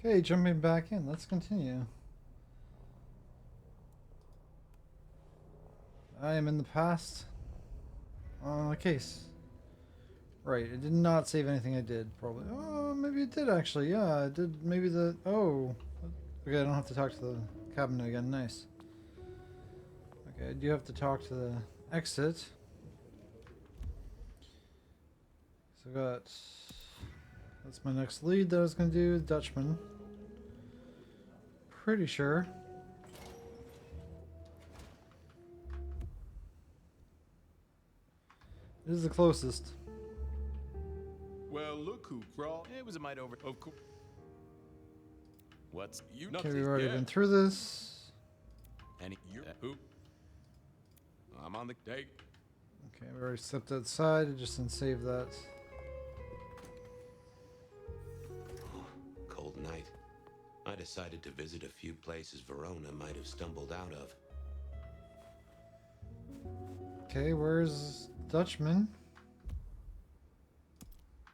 Okay, jumping back in. Let's continue. I am in the past on a case. Right, it did not save anything I did, probably. Oh, maybe it did actually. Yeah, it did. Maybe the. Oh. Okay, I don't have to talk to the cabinet again. Nice. Okay, I do have to talk to the exit. So I got. That's my next lead that I was going to do. Dutchman. Pretty sure. This is the closest. Well, look who crawled. It was a mite over. Of course. What's you? Okay, we've already been through this. And you who? I'm on the take. Okay, we already stepped outside. I just didn't save that. Cold night. I decided to visit a few places Verona might have stumbled out of. Okay, where's Dutchman?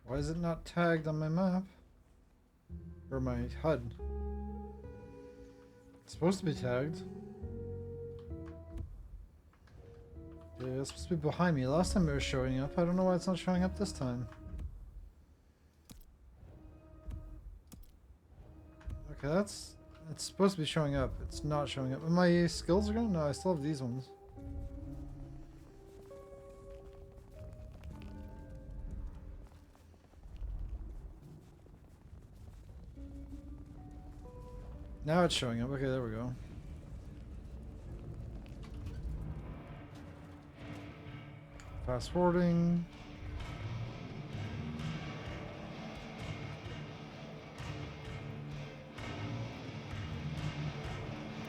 Why is it not tagged on my map? Or my HUD? It's supposed to be tagged. Yeah, it's supposed to be behind me. Last time it was showing up. I don't know why it's not showing up this time. Okay, it's supposed to be showing up. It's not showing up. Are my skills are gone? No, I still have these ones. Now it's showing up. Okay, there we go. Fast forwarding.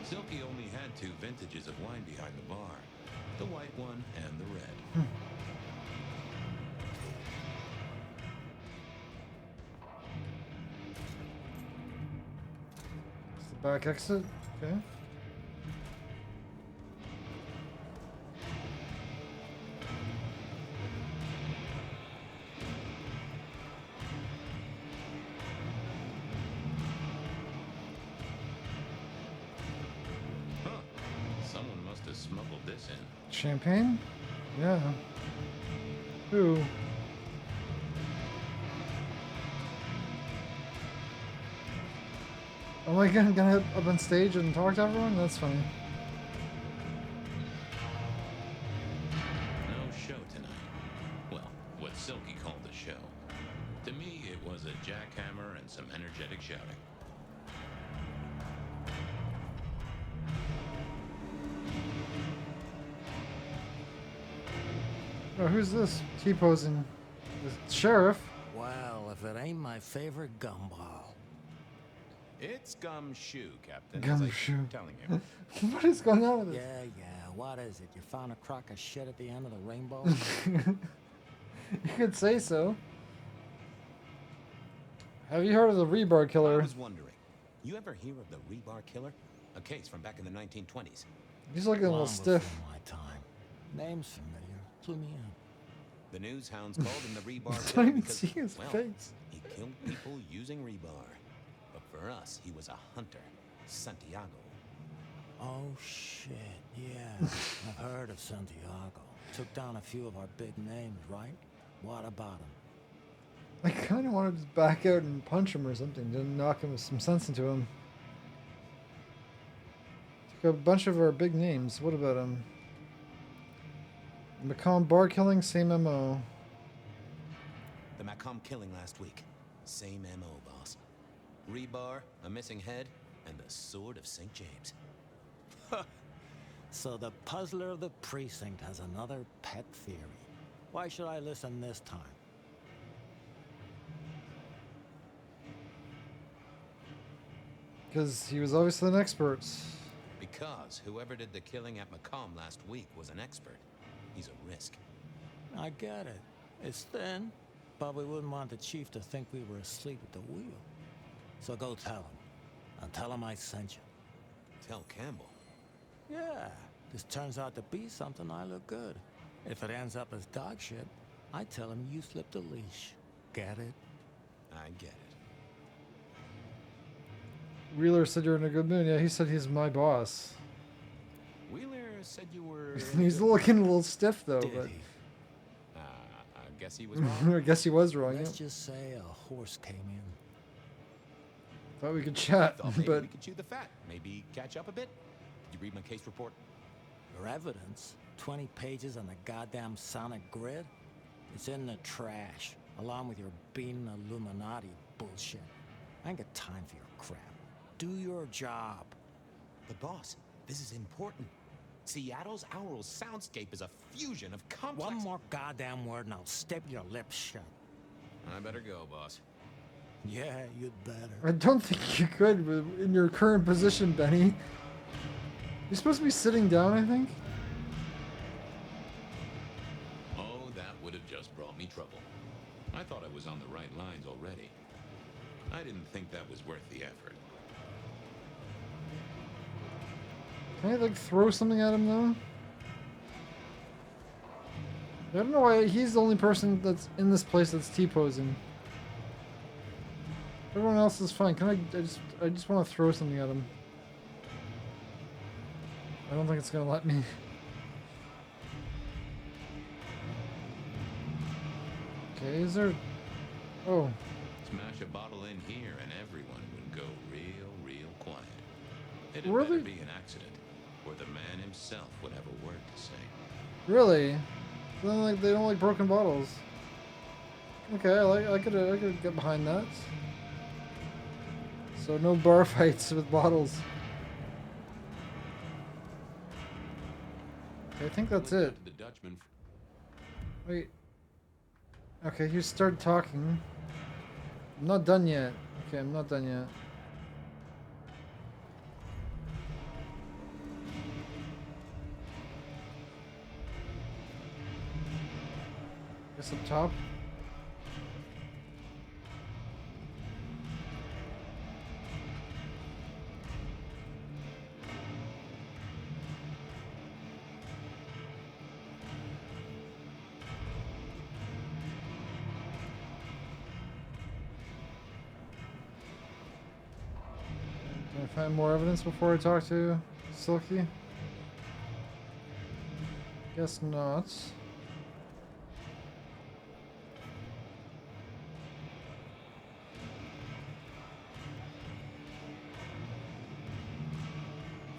Silky only had two vintages of wine behind the bar. The white one and the red. It's the back exit. Okay. Huh. Someone must have smuggled this in. Champagne? Yeah. Who? Am I gonna get up on stage and talk to everyone? That's funny. No show tonight. Well, what Silky called a show. To me, it was a jackhammer and some energetic shouting. Oh, who's this? T-posing. The sheriff. Well, if it ain't my favorite gumball. It's gumshoe, Captain. Gumshoe. Telling you. What is going on with this? Yeah, what is it? You found a crock of shit at the end of the rainbow? You could say so. Have you heard of the Rebar I Killer? was wondering, you ever hear of the Rebar Killer? A case from back in the 1920s. He's looking a little Long stiff. before my time. Name's familiar. Clue me in. The news hounds called him the Rebar I can't Killer even because, see his well, face. he killed people using rebar. But for us, he was a hunter, Santiago. Oh, shit. Yeah. I've heard of Santiago. Took down a few of our big names, right? What about him? I kind of wanted to back out and punch him or something to knock him with some sense into him. Took a bunch of our big names. What about him? Macomb bar killing, same MO. The Macomb killing last week. Same MO, boss. Rebar, a missing head, and the Sword of St. James. So the puzzler of the precinct has another pet theory. Why should I listen this time? Because he was obviously an expert. Because whoever did the killing at Macomb last week was an expert. He's a risk. I get it. It's thin, but we wouldn't want the chief to think we were asleep at the wheel. So go tell him. And tell him I sent you. Tell Campbell. Yeah, this turns out to be something I look good. If it ends up as dog shit, I tell him you slipped a leash. Get it? I get it. Wheeler said you're in a good mood. Yeah, he said he's my boss. Wheeler said you were. He's looking a little stiff though, Did but he? I guess he was wrong. I guess he was wrong. Let's Yeah. just say a horse came in. Thought we could chat, Thought maybe but we could chew the fat. Maybe catch up a bit. Did you read my case report? Your evidence, 20 pages on the goddamn sonic grid, it's in the trash, along with your bean Illuminati bullshit. I ain't got time for your crap. Do your job. But boss, this is important. Seattle's aural soundscape is a fusion of complex. One more goddamn word and I'll staple your lips shut. I better go, boss. Yeah, you'd better. I don't think you could in your current position, Benny. You're supposed to be sitting down, I think. Oh, that would have just brought me trouble. I thought I was on the right lines already. I didn't think that was worth the effort. Can I like throw something at him though? I don't know why he's the only person that's in this place that's T-posing. Everyone else is fine. Can I just want to throw something at him. I don't think it's gonna let me. Okay, is there... Oh. Smash a bottle in here and everyone would go real quiet. It'd Really? better be an accident, or the man himself would have a word to say. Really? They don't like broken bottles. Okay, I could get behind that. So no bar fights with bottles. Okay, I think that's it. The Dutchman. Wait. Okay, you started talking. I'm not done yet. Okay, I'm not done yet. Guess up top. Can I find more evidence before I talk to Silky? Guess not.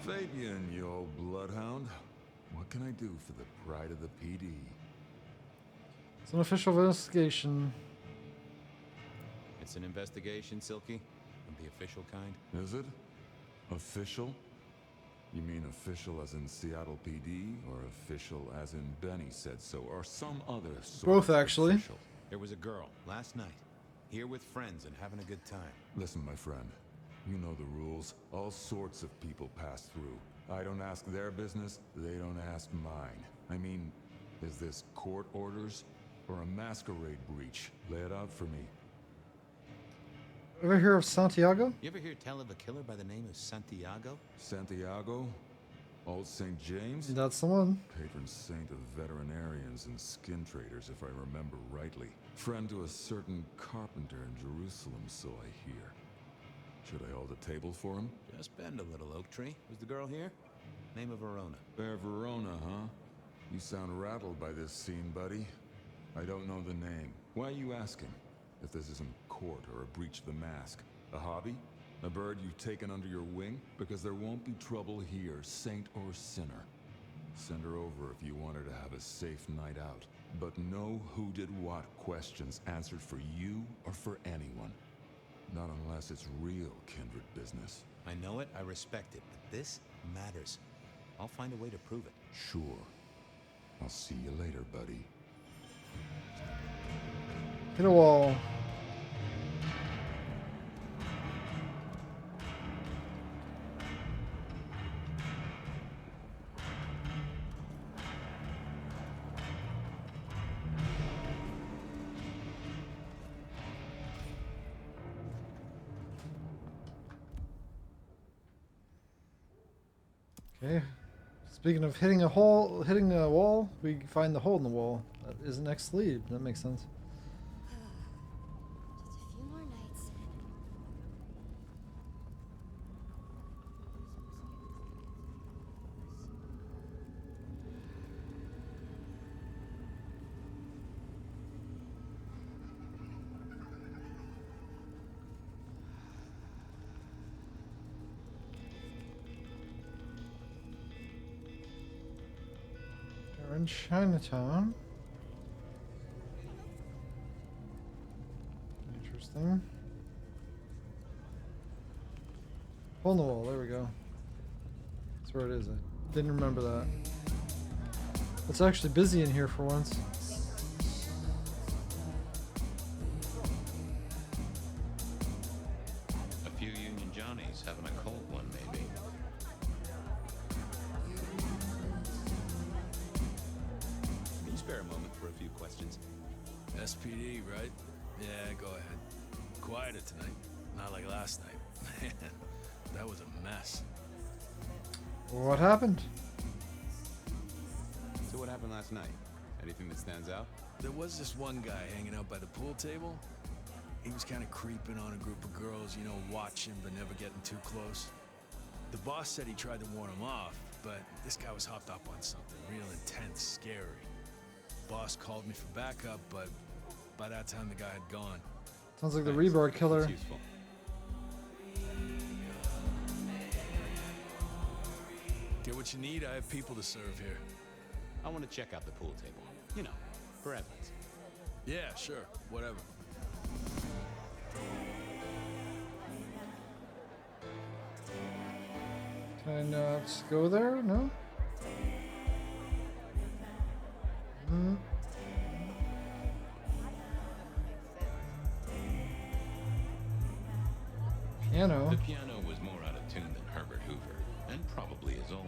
Fabian, you old bloodhound. What can I do for the pride of the PD? It's an official investigation. It's an investigation, Silky? Of the official kind? Is it? Official? You mean official as in Seattle PD, or official as in Benny said so, or some other sort Both, of actually. official? There was a girl last night, here with friends and having a good time. Listen, my friend. You know the rules. All sorts of people pass through. I don't ask their business, they don't ask mine. I mean, is this court orders or a masquerade breach? Lay it out for me. Ever hear of Santiago? You ever hear tell of a killer by the name of Santiago? Santiago? Old St. James? That's the one. Patron saint of veterinarians and skin traders, if I remember rightly. Friend to a certain carpenter in Jerusalem, so I hear. Should I hold a table for him? Just bend a little, Oak Tree. Was the girl here? Name of Verona. Fair Verona, huh? You sound rattled by this scene, buddy. I don't know the name. Why are you asking? If this isn't court or a breach of the mask. A hobby? A bird you've taken under your wing? Because there won't be trouble here, saint or sinner. Send her over if you want her to have a safe night out. But no who did what questions answered for you or for anyone. Not unless it's real kindred business. I know it, I respect it, but this matters. I'll find a way to prove it. Sure. I'll see you later, buddy. Hit a wall. Okay. Speaking of hitting a wall, we find the hole in the wall. That is the next lead. That makes sense. Just a few more nights. in Chinatown. Interesting. Hole in the wall, there we go. That's where it is. I didn't remember that. It's actually busy in here for once. A few Union Johnnies having a cold one, maybe. Can you spare a moment for a few questions? SPD, right? Yeah, go ahead. Quieter tonight. Not like last night. That was a mess. What happened? So what happened last night? Anything that stands out? There was this one guy hanging out by the pool table. He was kind of creeping on a group of girls, you know, watching but never getting too close. The boss said he tried to warn him off, but this guy was hopped up on something real intense, scary. Boss called me for backup, but by that time the guy had gone. Sounds like the Thanks. rebar killer. That's useful. Get what you need, I have people to serve here. I want to check out the pool table. You know, for evidence. Yeah, sure, whatever. Can I not go there? No? Hmm. Piano? The piano was more out of tune than Herbert Hoover, and probably as old.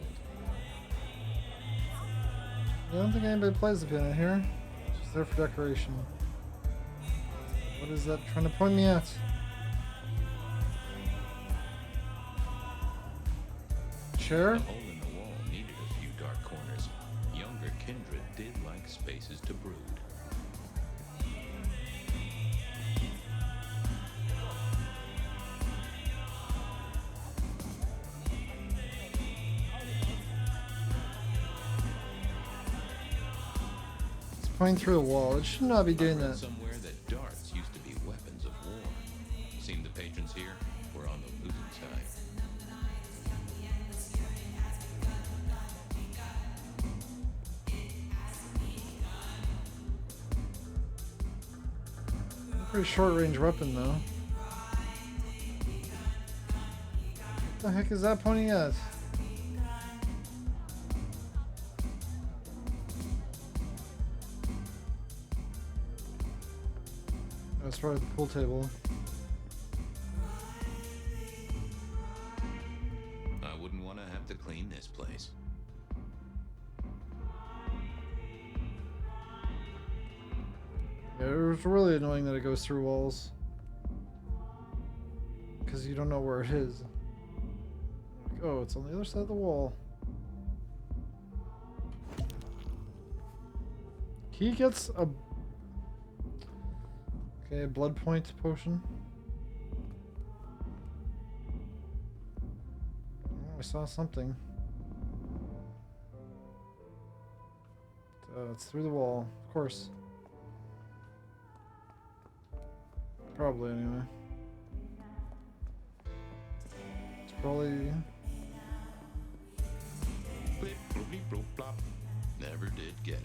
I don't think anybody plays the piano here. It's just there for decoration. What is that trying to point me at? Chair? The hole in the wall needed a few dark corners. Younger kindred did like spaces to brood. It's pointing through the wall. It should not be doing I read that. somewhere that darts used to be weapons of war. Seemed the patrons here were on the losing side. Pretty short range weapon though. What the heck is that pointing at? That's probably the pool table. I wouldn't want to have to clean this place. Yeah, it's really annoying that it goes through walls. Because you don't know where it is. Like, oh, it's on the other side of the wall. He gets a... Okay, a blood point potion. Oh, I saw something. It's through the wall, of course. Probably, anyway. It's probably... Blip, bloopy, bloop, plop. Never did get it.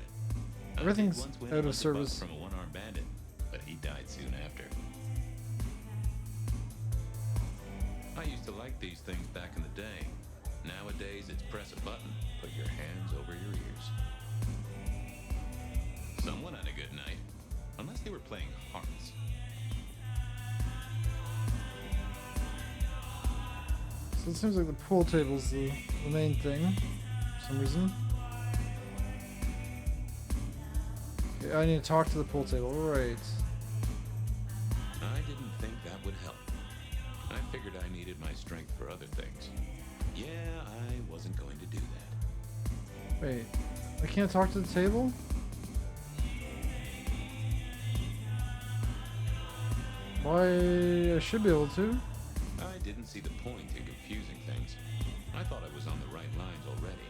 I Everything's did once win out of $100 service. from a one-armed bandit, but he died soon after. I used to like these things back in the day. Nowadays, it's press a button, put your hands over your ears. Someone had a good night, unless they were playing hearts. So it seems like the pool table's the main thing, for some reason. Okay, I need to talk to the pool table, right. I didn't think that would help. I figured I needed my strength for other things. Yeah, I wasn't going to do that. Wait, I can't talk to the table? Why, I should be able to. I didn't see the point in confusing things. I thought I was on the right lines already.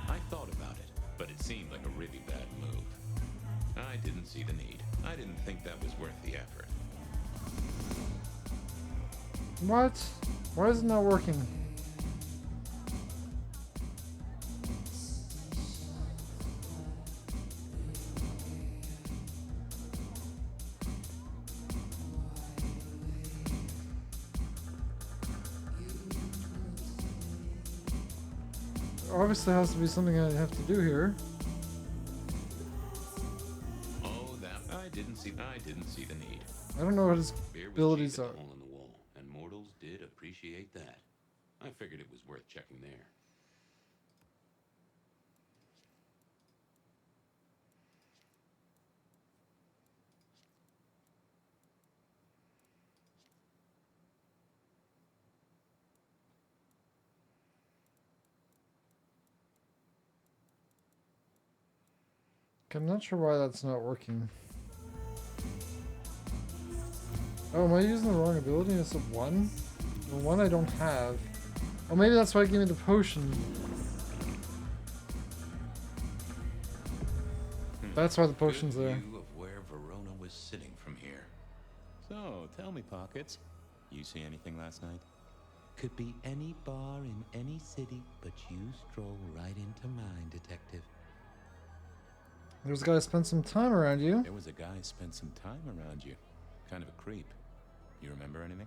I thought about it, but it seemed like a really bad move. I didn't see the need. I didn't think that was worth the effort. What? Why is it not working? obviously has to be something I have to do here. Oh, that I didn't see the need. I don't know what his Beer was abilities cheap are. at the hole in the wall, and mortals did appreciate that. I figured it was worth checking there. Okay, I'm not sure why that's not working. Oh, am I using the wrong ability? It's a 1? The 1 I don't have. Oh, maybe that's why it gave me the potion. That's why the potion's Good there. view of where Verona was sitting from here. So, tell me, Pockets, you see anything last night? Could be any bar in any city, but you stroll right into mine, Detective. There's a guy who spent some time around you. There was a guy spent some time around you. Kind of a creep. You remember anything?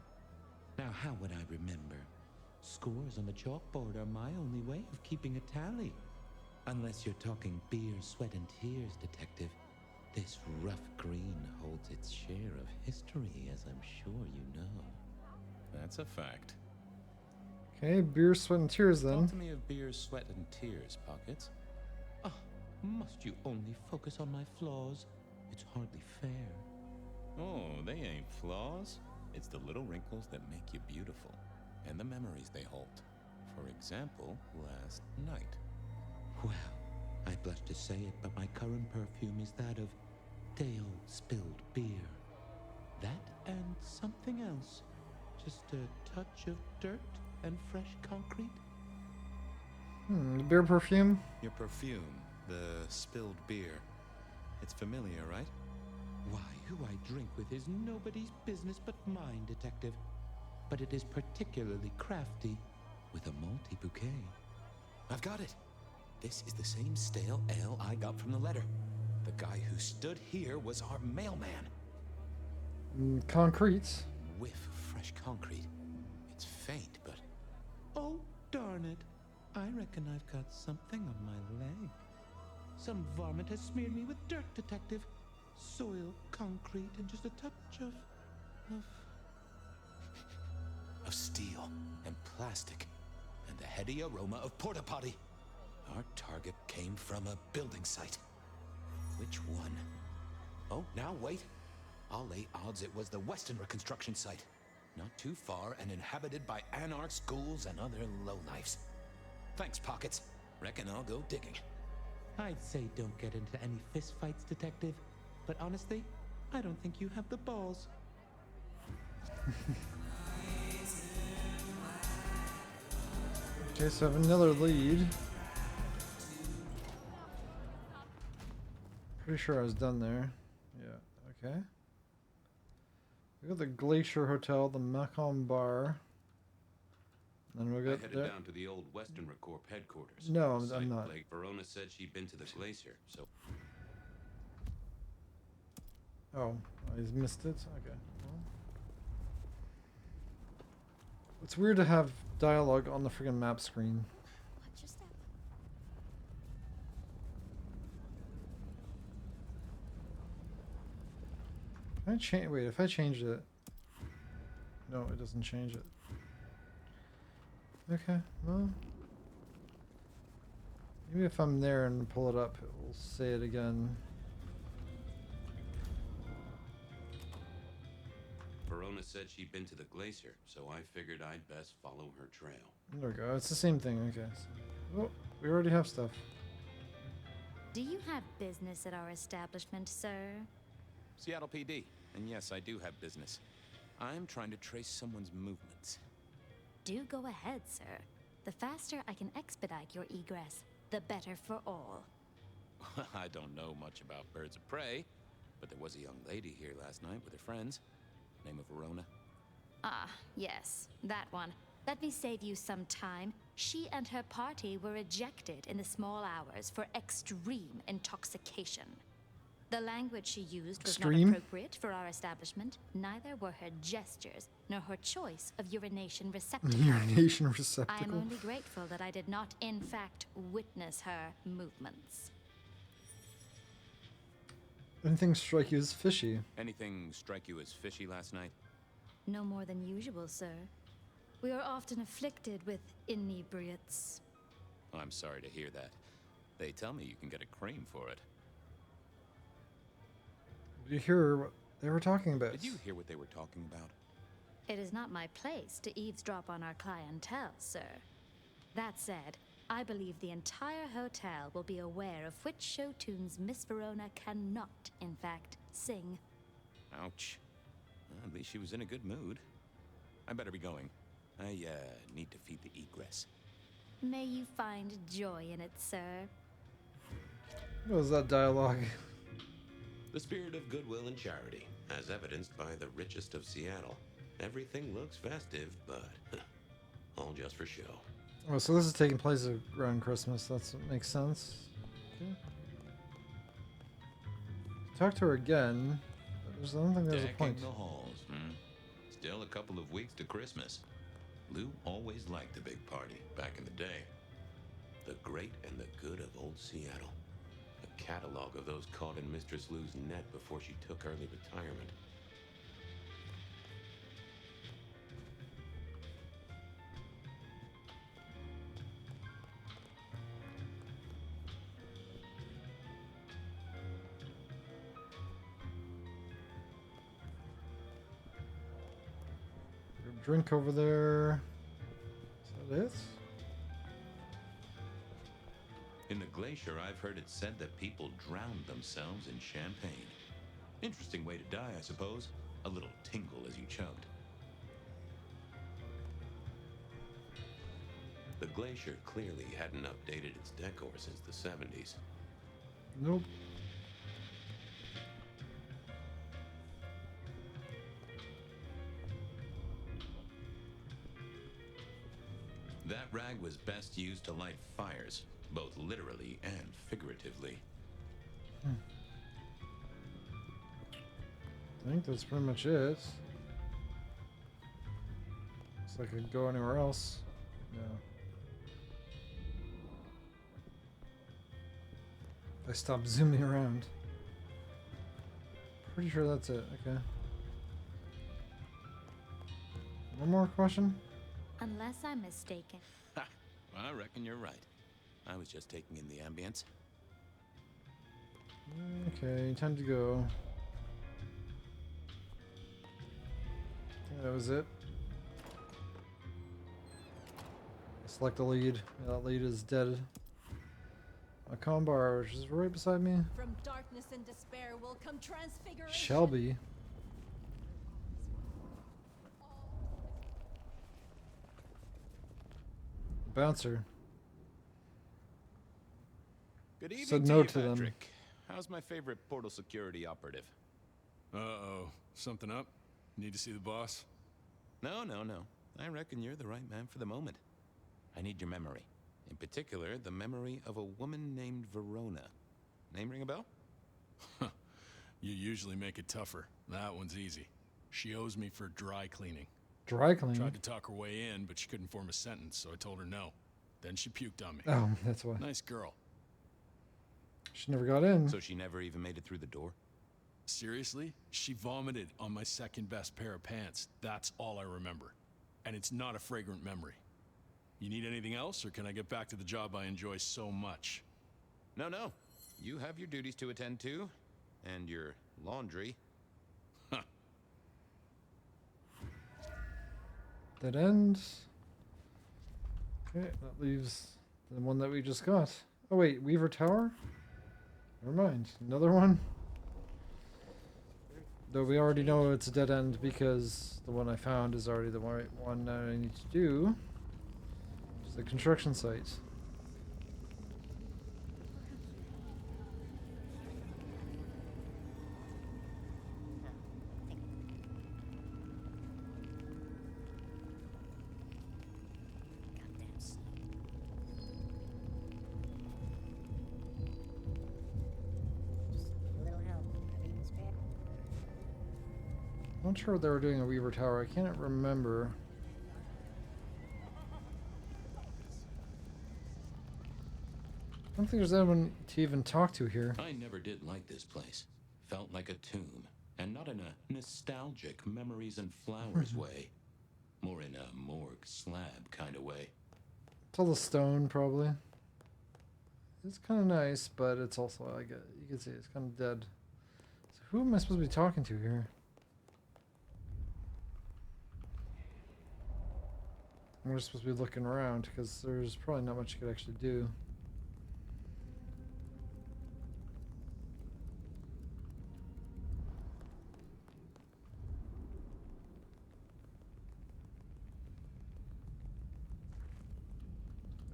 Now, how would I remember? Scores on the chalkboard are my only way of keeping a tally. Unless you're talking beer, sweat, and tears, Detective. This rough green holds its share of history, as I'm sure you know. That's a fact. Okay, beer, sweat, and tears then. Talk to me of beer, sweat, and tears, Pockets. Ah, must you only focus on my flaws? It's hardly fair. Oh, they ain't flaws. It's the little wrinkles that make you beautiful, and the memories they hold. For example, last night. Well, I blush to say it, but my current perfume is that of day-old spilled beer. That and something else. Just a touch of dirt and fresh concrete. The beer perfume? Your perfume, the spilled beer. It's familiar, right? Why, who I drink with is nobody's business but mine, Detective. But it is particularly crafty, with a malty bouquet. I've got it. This is the same stale ale I got from the letter. The guy who stood here was our mailman. Concrete. Whiff of fresh concrete. It's faint, but... Oh, darn it. I reckon I've got something on my leg. Some varmint has smeared me with dirt, Detective. Soil, concrete, and just a touch of steel and plastic and the heady aroma of porta potty. Our target came from a building site. Which one? Oh, now wait. I'll lay odds it was the Westenra construction site. Not too far and inhabited by anarchs, ghouls, and other lowlifes. Thanks, Pockets. Reckon I'll go digging. I'd say don't get into any fistfights, Detective. But honestly, I don't think you have the balls. Okay, so I have another lead. Pretty sure I was done there. Yeah, okay. We got the Glacier Hotel, the Macomb Bar. Then we'll I get headed there. down to the old Western Corp headquarters. No, The I'm site not. Like Verona said she'd been to the glacier, so Oh, I just missed it. Okay. Well. It's weird to have dialogue on the friggin' map screen. Watch your step. Can I change? Wait, if I change it, no, it doesn't change it. Okay, well, maybe if I'm there and pull it up, it will say it again. Verona said she'd been to the glacier, so I figured I'd best follow her trail. There we go. It's the same thing. Okay. So, oh, we already have stuff. Do you have business at our establishment, sir? Seattle PD. And yes, I do have business. I'm trying to trace someone's movements. Do go ahead, sir. The faster I can expedite your egress, the better for all. I don't know much about birds of prey, but there was a young lady here last night with her friends. Name of Verona. Ah, yes, that one. Let me save you some time. She and her party were ejected in the small hours for extreme intoxication. The language she used was Extreme? not appropriate for our establishment. Neither were her gestures, nor her choice of urination receptacle. Urination I am receptacle. only grateful that I did not, in fact, witness her movements. Anything strike you as fishy? Anything strike you as fishy last night? No more than usual, sir. We are often afflicted with inebriates. I'm sorry to hear that. They tell me you can get a cream for it. Did you hear what they were talking about? Did you hear what they were talking about? It is not my place to eavesdrop on our clientele, sir. That said, I believe the entire hotel will be aware of which show tunes Miss Verona cannot, in fact, sing. Ouch. Well, at least she was in a good mood. I better be going. I, need to feed the egress. May you find joy in it, sir. What was that dialogue? The spirit of goodwill and charity, as evidenced by the richest of Seattle. Everything looks festive, but all just for show. Oh, so this is taking place around Christmas. That makes sense. Okay. Talk to her again. I don't think there's a Decking point. the halls, Still a couple of weeks to Christmas. Lou always liked a big party back in the day. The great and the good of old Seattle. A catalog of those caught in Mistress Lou's net before she took early retirement. Drink over there. Is that it? In the glacier, I've heard it said that people drowned themselves in champagne. Interesting way to die, I suppose. A little tingle as you chugged. The glacier clearly hadn't updated its decor since the 70s. Nope. That rag was best used to light fires, both literally and figuratively. I think that's pretty much it. Looks like I could go anywhere else. No. I stopped zooming around. Pretty sure that's it. Okay. One more question? Unless I'm mistaken. Ha! I reckon you're right. I was just taking in the ambience. Okay, time to go. That was it. Select a lead. Yeah, that lead is dead. A combar, which is right beside me. From darkness and despair will come transfiguration. Shelby. Bouncer. Good evening Said to no you, to them. Patrick. How's my favorite portal security operative? Uh-oh. Something up? Need to see the boss? No. I reckon you're the right man for the moment. I need your memory. In particular, the memory of a woman named Verona. Name ring a bell? You usually make it tougher. That one's easy. She owes me for dry cleaning. Dry cleaning. Tried to talk her way in, but she couldn't form a sentence, so I told her no. Then she puked on me. Oh, that's why. Nice girl. She never got in. So she never even made it through the door? Seriously? She vomited on my second best pair of pants. That's all I remember. And it's not a fragrant memory. You need anything else, or can I get back to the job I enjoy so much? No. You have your duties to attend to, and your laundry. Dead end. Okay, that leaves the one that we just got. Oh wait, Weaver Tower? Never mind. Another one? Though we already know it's a dead end because the one I found is already the right one that I need to do. It's the construction site. A little help. I'm not sure what they were doing at Weaver Tower. I can't remember. I don't think there's anyone to even talk to here. I never did like this place. Felt like a tomb, and not in a nostalgic memories and flowers way. More in a morgue slab kind of way. It's all the stone, probably. It's kind of nice, but it's also, I get, you can see it's kind of dead. So who am I supposed to be talking to here? We're just supposed to be looking around because there's probably not much you could actually do.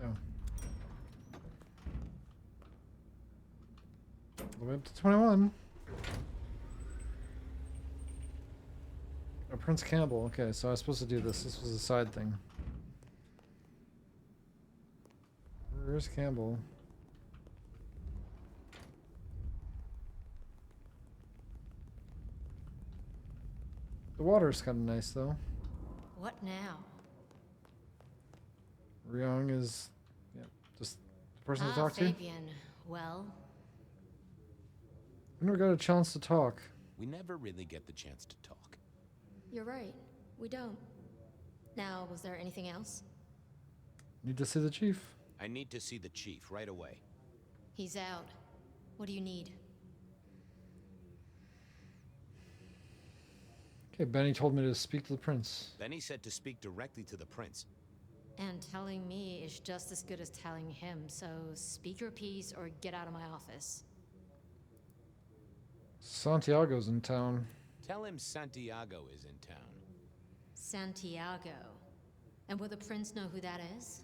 Oh. All the way up to 21. Oh, Prince Campbell. Okay, so I was supposed to do this. This was a side thing. Where's Campbell? The water's kind of nice, though. What now? Ryong is, yeah, just the person to talk to. Fabian. Well, We never got a chance to talk. We never really get the chance to talk. you're right. We don't. Now, was there anything else? Need to see the chief. I need to see the chief right away. He's out. What do you need? Okay, Benny told me to speak to the prince. Benny said to speak directly to the prince. And telling me is just as good as telling him, so speak your piece or get out of my office. Santiago's in town. Tell him Santiago is in town. Santiago. And will the prince know who that is?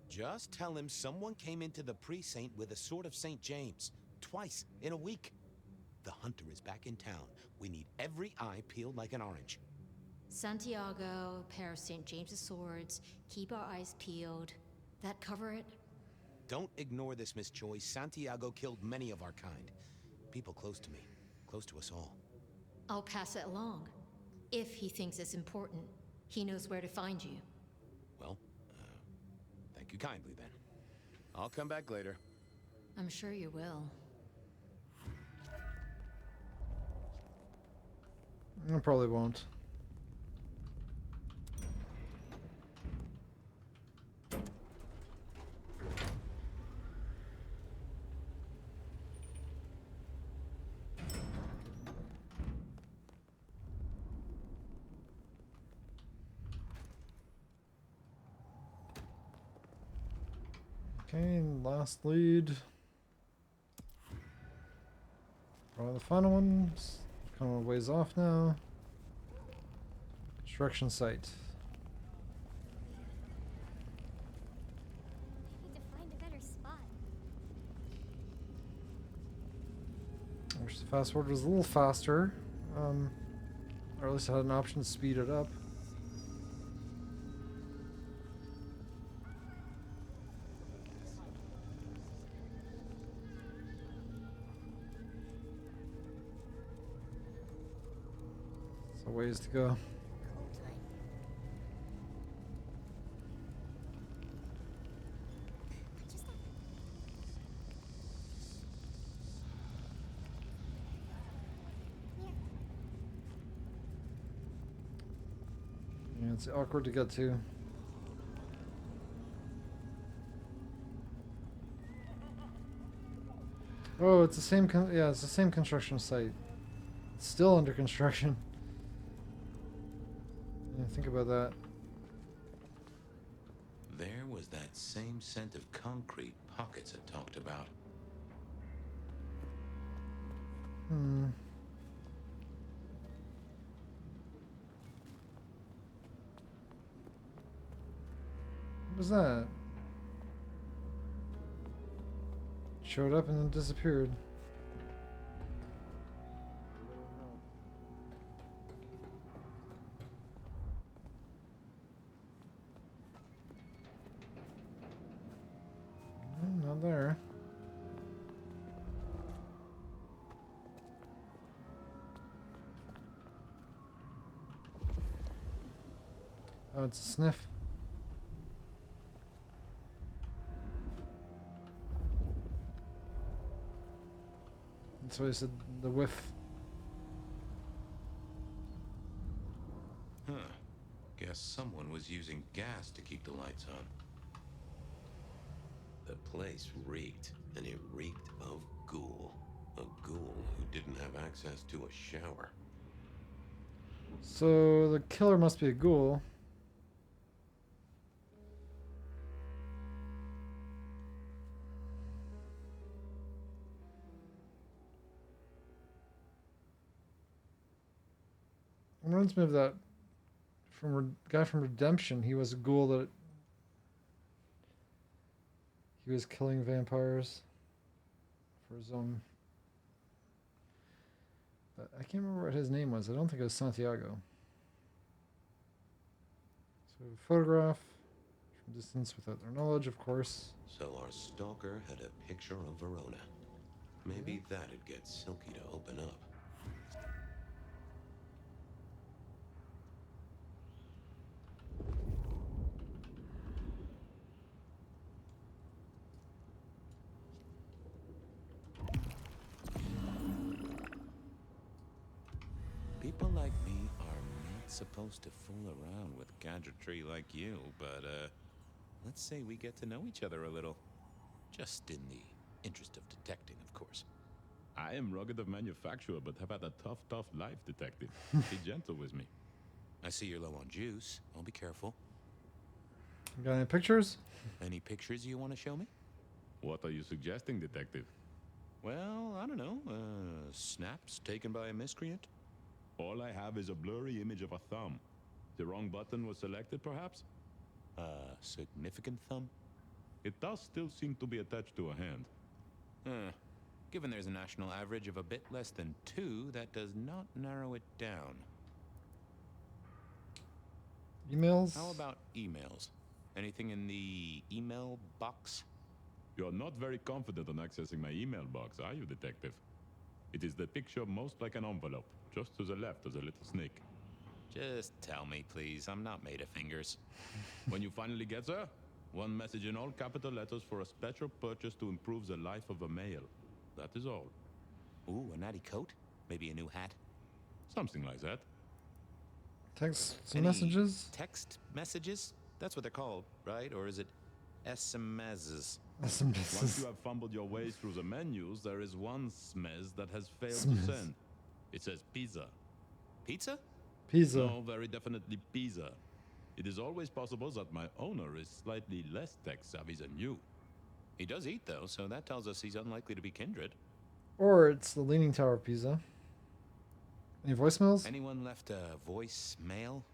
Just tell him someone came into the precinct with a sword of St. James. Twice in a week. The hunter is back in town. We need every eye peeled like an orange. Santiago, pair of St. James's swords, keep our eyes peeled. That cover it? Don't ignore this, Miss Choi. Santiago killed many of our kind. People close to me. Close to us all. I'll pass it along. If he thinks it's important, he knows where to find you. Well, thank you kindly then. I'll come back later. I'm sure you will. I probably won't. Okay, last lead. Probably the final one. Kind of a ways off now. Construction site. Need to find a better spot. I wish the fast forward was a little faster. Or at least I had an option to speed it up. So ways to go. Yeah, it's awkward to get to. Oh, it's the same. Yeah, it's the same construction site. It's still under construction. Yeah, think about that. There was that same scent of concrete Pockets had talked about. Hmm. What was that? Showed up and then disappeared. Not there. Oh, it's a sniff. That's why I said the whiff. Huh. Guess someone was using gas to keep the lights on. The place reeked, and it reeked of ghoul. A ghoul who didn't have access to a shower. So the killer must be a ghoul. Reminds me of that guy from Redemption. He was a ghoul that he was killing vampires for his own. But I can't remember what his name was. I don't think it was Santiago. So photograph from distance without their knowledge, of course. So our stalker had a picture of Verona. Maybe that'd get Silky to open up. People like me are not supposed to fool around with gadgetry like you, but, let's say we get to know each other a little. Just in the interest of detecting, of course. I am rugged of manufacture, but have had a tough life, detective. Be gentle with me. I see you're low on juice. I'll be careful. You got any pictures? Any pictures you want to show me? What are you suggesting, detective? Well, I don't know. Snaps taken by a miscreant? All I have is a blurry image of a thumb. The wrong button was selected, perhaps? Significant thumb? It does still seem to be attached to a hand. Given there's a national average of a bit less than 2, that does not narrow it down. Emails? How about emails? Anything in the email box? You're not very confident on accessing my email box, are you, detective? It is the picture most like an envelope. Just to the left is a little snake. Just tell me, please. I'm not made of fingers. When you finally get there, one message in all capital letters for a special purchase to improve the life of a male. That is all. Ooh, a natty coat? Maybe a new hat? Something like that. Text Any messages? Text messages? That's what they're called, right? Or is it SMSs? Once you have fumbled your way through the menus, there is one smez that has failed to send. It says pizza. Pizza? Pizza. No, very definitely pizza. It is always possible that my owner is slightly less tech-savvy than you. He does eat, though, so that tells us he's unlikely to be kindred. Or it's the Leaning Tower of Pisa. Any voicemails? Anyone left a voicemail?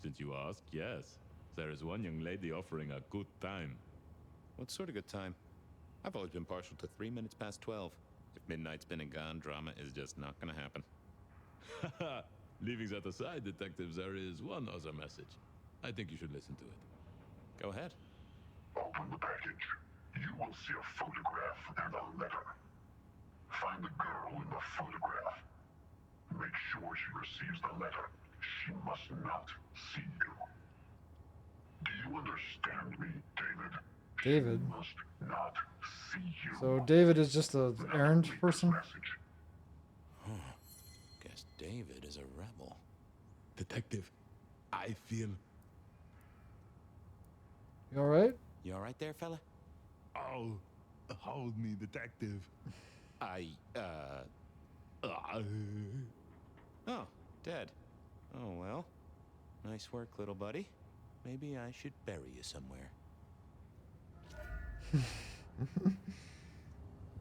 Since you ask, yes. There is one young lady offering a good time. What sort of good time? I've always been partial to 3 minutes past 12. If midnight's been and gone, drama is just not gonna happen. Haha, leaving that aside, detectives, there is one other message. I think you should listen to it. Go ahead. Open the package. You will see a photograph and a letter. Find the girl in the photograph. Make sure she receives the letter. She must not see you. Do you understand me, David? David. She must not see you. So David is just an errand person? Guess David is a rebel. Detective, I feel... You alright? You alright there, fella? Oh, hold me, detective. Oh, dead. Oh, well. Nice work, little buddy. Maybe I should bury you somewhere.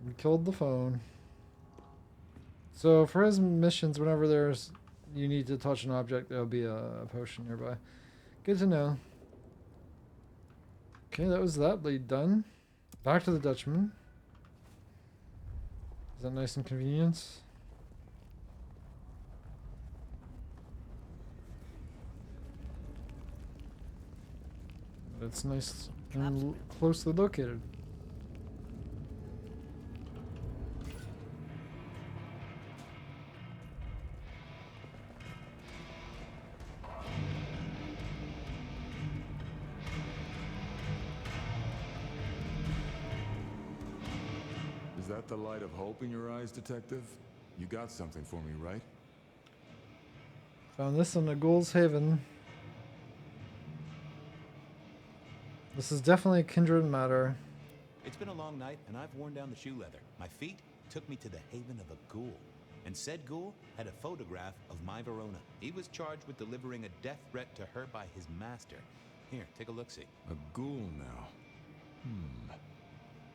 We killed the phone. So for his missions, whenever you need to touch an object, there'll be a potion nearby. Good to know. Okay, that was that lead done. Back to the Dutchman. Is that nice and convenient? It's nice and closely located. that the light of hope in your eyes, Detective? You got something for me, right? Found this in the Ghoul's Haven. This is definitely a kindred matter. It's been a long night, and I've worn down the shoe leather. My feet took me to the haven of a ghoul. And said ghoul had a photograph of my Verona. He was charged with delivering a death threat to her by his master. Here, take a look-see. A ghoul now.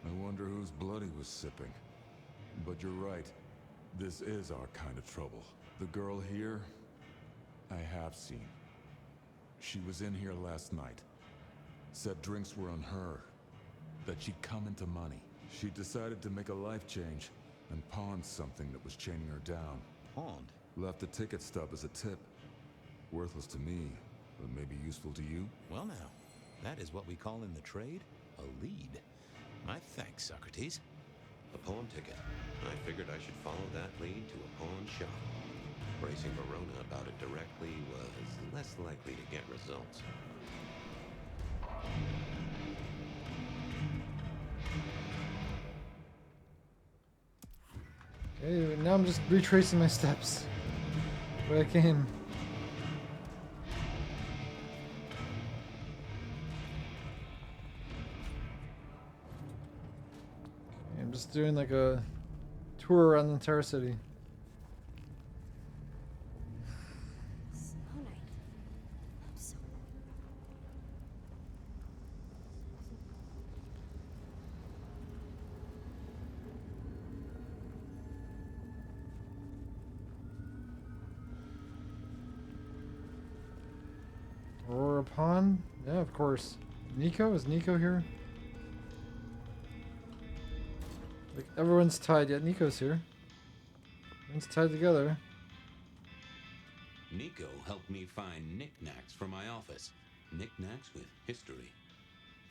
I wonder whose blood he was sipping. But you're right. This is our kind of trouble. The girl here, I have seen. She was in here last night. Said drinks were on her. That she'd come into money. She decided to make a life change and pawned something that was chaining her down. Pawned? Left a ticket stub as a tip. Worthless to me, but maybe useful to you? Well now, that is what we call in the trade a lead. My thanks, Socrates. A pawn ticket. I figured I should follow that lead to a pawn shop. Bracing Verona about it directly was less likely to get results. Okay, now I'm just retracing my steps. Where I came. Okay, I'm just doing like a tour around the entire city. Snow Knight. I'm so... Aurora Pawn? Yeah, of course. Nico? Is Nico here? Like, everyone's tied, yet Nico's here. Everyone's tied together. Nico helped me find knickknacks for my office. Knickknacks with history.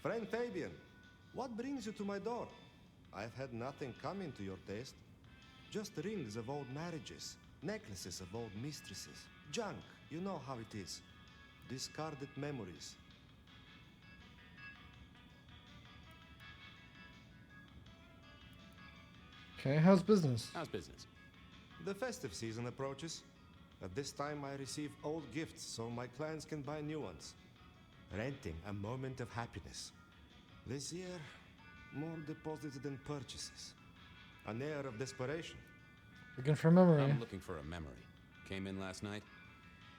Friend Fabian, what brings you to my door? I've had nothing coming to your taste. Just rings of old marriages, necklaces of old mistresses, junk, you know how it is. Discarded memories. Okay, how's business? How's business? The festive season approaches. At this time, I receive old gifts so my clients can buy new ones. Renting a moment of happiness. This year, more deposits than purchases. An air of desperation. Looking for memory. I'm looking for a memory. Came in last night?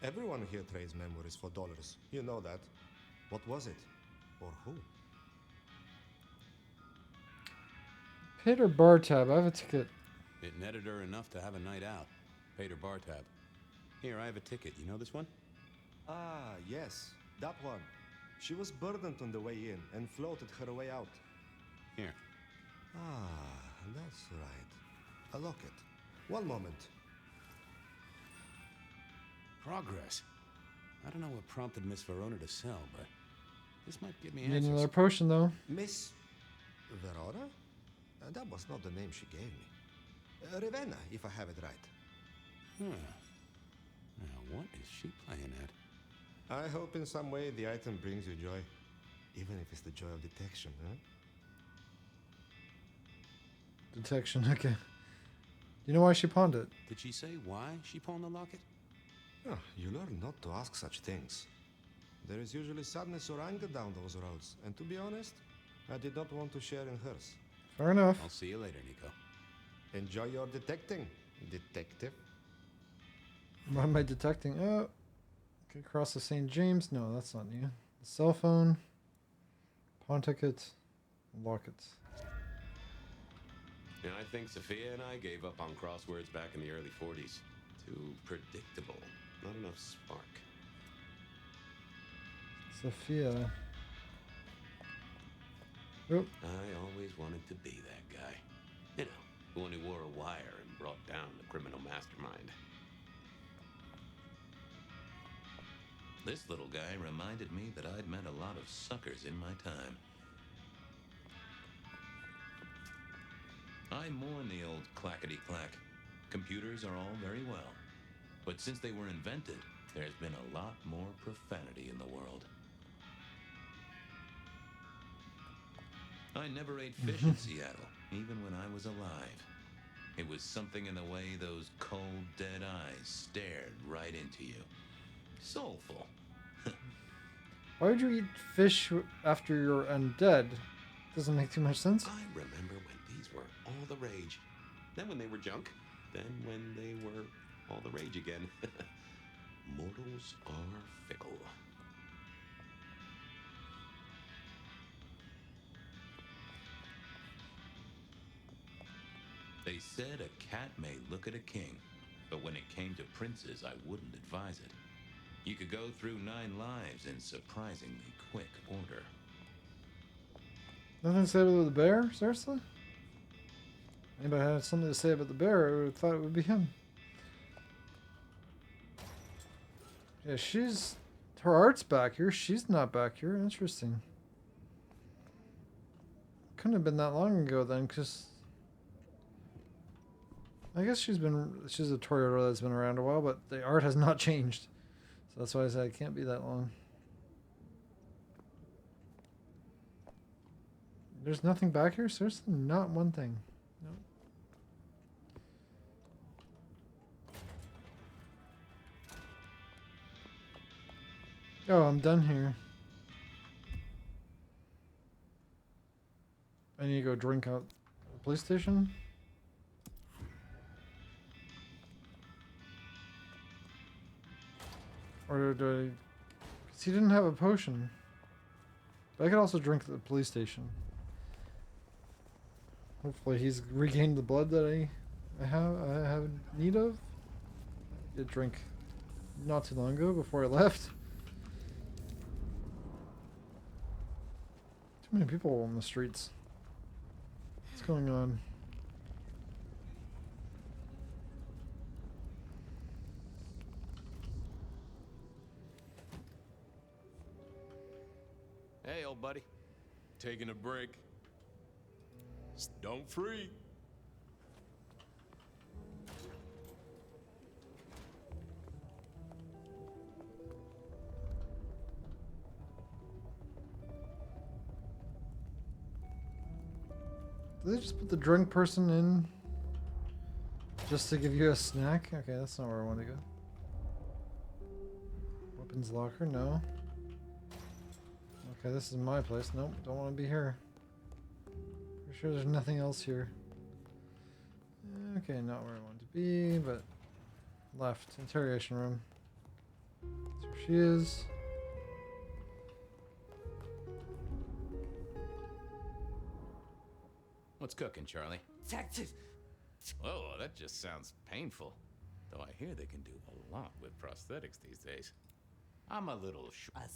Everyone here trades memories for dollars. You know that. What was it? Or who? Peter Bartab, I have a ticket. It netted her enough to have a night out. Paid her bar tab. Here, I have a ticket. You know this one? Ah, yes. That one. She was burdened on the way in and floated her way out. Here. Ah, that's right. A locket. One moment. Progress. I don't know what prompted Miss Verona to sell, but this might give me Need answers. another potion, though. Miss Verona? That was not the name she gave me. Ravenna, if I have it right. Huh. Now, what is she playing at? I hope in some way the item brings you joy. Even if it's the joy of detection, huh? Detection, okay. You know why she pawned it? Did she say why she pawned the locket? Oh, you learn not to ask such things. There is usually sadness or anger down those roads, and to be honest, I did not want to share in hers. Fair enough. I'll see you later, Nico. Enjoy your detecting, detective. Why am I detecting? Oh, okay, across the St. James. No, that's not you. The cell phone, pawn ticket, locket. Yeah, I think Sophia and I gave up on crosswords back in the early 40s. Too predictable. Not enough spark. Sophia. Oh. I always wanted to be that guy. You know, the one who wore a wire and brought down the criminal mastermind. This little guy reminded me that I'd met a lot of suckers in my time. I mourn the old clackety-clack. Computers are all very well. But since they were invented, there's been a lot more profanity in the world. I never ate fish in Seattle. even when I was alive. It was something in the way those cold, dead eyes stared right into you. Soulful. Why would you eat fish after you're undead? Doesn't make too much sense. I remember when these were all the rage. Then when they were junk. Then when they were all the rage again. Mortals are fickle. They said a cat may look at a king, but when it came to princes, I wouldn't advise it. You could go through 9 lives in surprisingly quick order. Nothing to say about the bear? Seriously? Anybody had something to say about the bear, I would have thought it would be him. Yeah, her art's back here. She's not back here. Interesting. Couldn't have been that long ago then, because I guess she's a Toyota that's been around a while, but the art has not changed. So that's why I said it can't be that long. There's nothing back here? Seriously? Not one thing. Nope. Oh, I'm done here. I need to go drink out at the police station. Or do I... Because he didn't have a potion. But I could also drink at the police station. Hopefully he's regained the blood that I have need of. I did drink not too long ago before I left. Too many people on the streets. What's going on? Hey, old buddy. Taking a break. Don't free. Did they just put the drunk person in just to give you a snack? Okay, that's not where I want to go. Weapons locker, no. Okay, this is my place. Nope, don't want to be here. Pretty sure there's nothing else here. Okay, not where I want to be, but left. Interrogation room. That's where she is. What's cooking, Charlie? Texas. Oh, that just sounds painful. Though I hear they can do a lot with prosthetics these days. I'm a little short.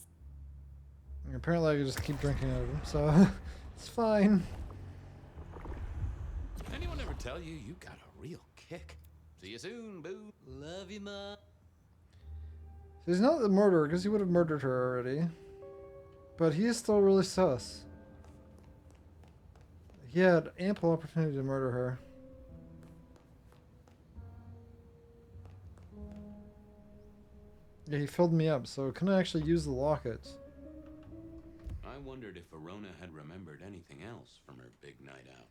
Apparently I can just keep drinking out of him, so it's fine. Anyone ever tell you you got a real kick? See you soon, boo. Love you, Ma. So he's not the murderer, because he would have murdered her already. But he is still really sus. He had ample opportunity to murder her. Yeah, he filled me up, so couldn't actually use the locket. I wondered if Verona had remembered anything else from her big night out.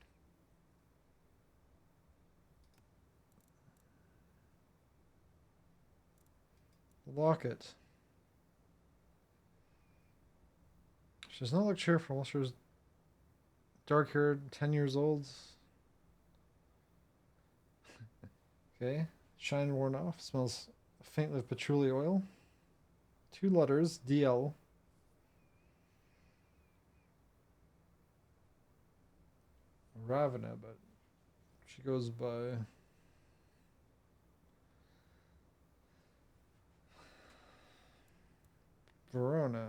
Locket. She does not look cheerful. She was dark-haired, 10 years old. Okay. Shine worn off. Smells faintly of patchouli oil. 2 letters. DL. Ravena, but she goes by Verona.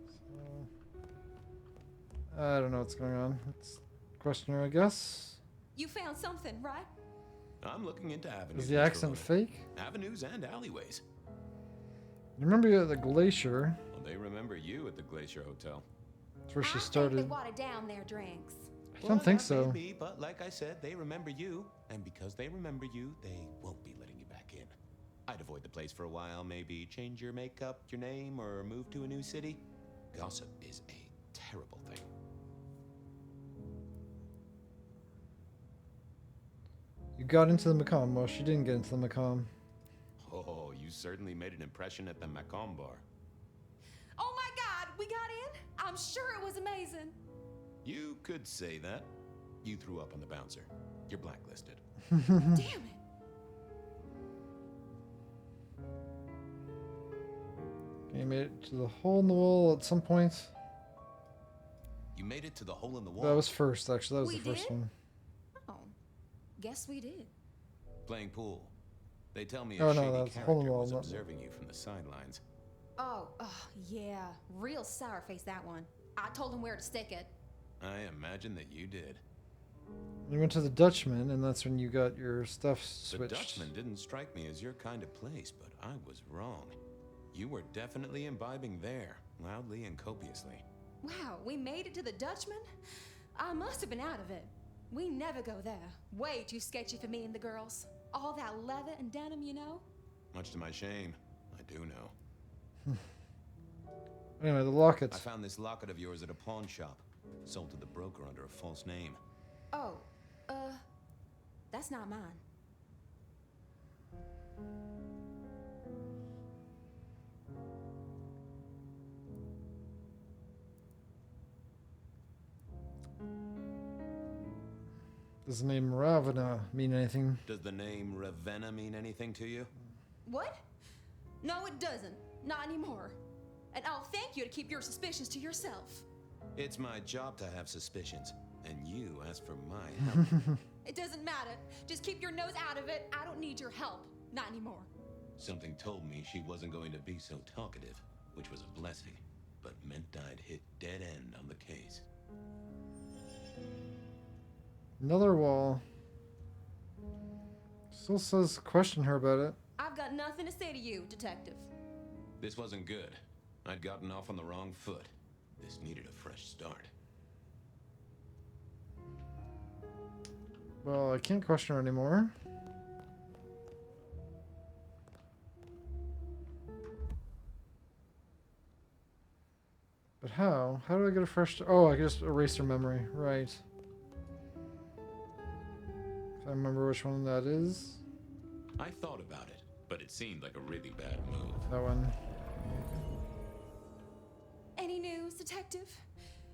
So, I don't know what's going on. It's questioner, I guess. You found something, right? I'm looking into avenues. Is the accent fake? Avenues and alleyways. You remember you at the Glacier? Well, they remember you at the Glacier Hotel. That's where she I started. think they watered down their drinks. I don't think that so. may be, but like I said, they remember you, and because they remember you, they won't be letting you back in. I'd avoid the place for a while, maybe change your makeup, your name, or move to a new city. Gossip is a terrible thing. You got into the Macomb. Well, she didn't get into the Macomb. Oh, you certainly made an impression at the Macomb bar. Oh my God, we got in? I'm sure it was amazing. You could say that. You threw up on the bouncer. You're blacklisted. Damn it. You made it to the hole in the wall at some point. You made it to the hole in the wall. That was first, actually. That was We the first did? one. Oh, guess we did. Playing pool. They tell me Oh, a no, shady that's hole in the character wall, was not- observing you from the sidelines. Oh, yeah. Real sour face, that one. I told him where to stick it. I imagine that you did. You went to the Dutchman, and that's when you got your stuff The switched. Dutchman didn't strike me as your kind of place, but I was wrong. You were definitely imbibing there, loudly and copiously. Wow, we made it to the Dutchman? I must have been out of it. We never go there. Way too sketchy for me and the girls. All that leather and denim, you know? Much to my shame, I do know. Anyway, the locket. I found this locket of yours at a pawn shop, sold to the broker under a false name. Oh, that's not mine. Does the name Ravana mean anything? Does the name Ravenna mean anything to you? What? No, it doesn't. Not anymore. And I'll thank you to keep your suspicions to yourself. It's my job to have suspicions, and you asked for my help. It doesn't matter. Just keep your nose out of it. I don't need your help. Not anymore. Something told me she wasn't going to be so talkative, which was a blessing, but meant I'd hit dead end on the case. Another wall. Still says question her about it. I've got nothing to say to you, detective. This wasn't good. I'd gotten off on the wrong foot. This needed a fresh start. Well, I can't question her anymore. But how? How do I get a fresh... Oh, I can just erase her memory. Right. If I remember which one that is. I thought about it, but it seemed like a really bad move. That one. Any news, detective?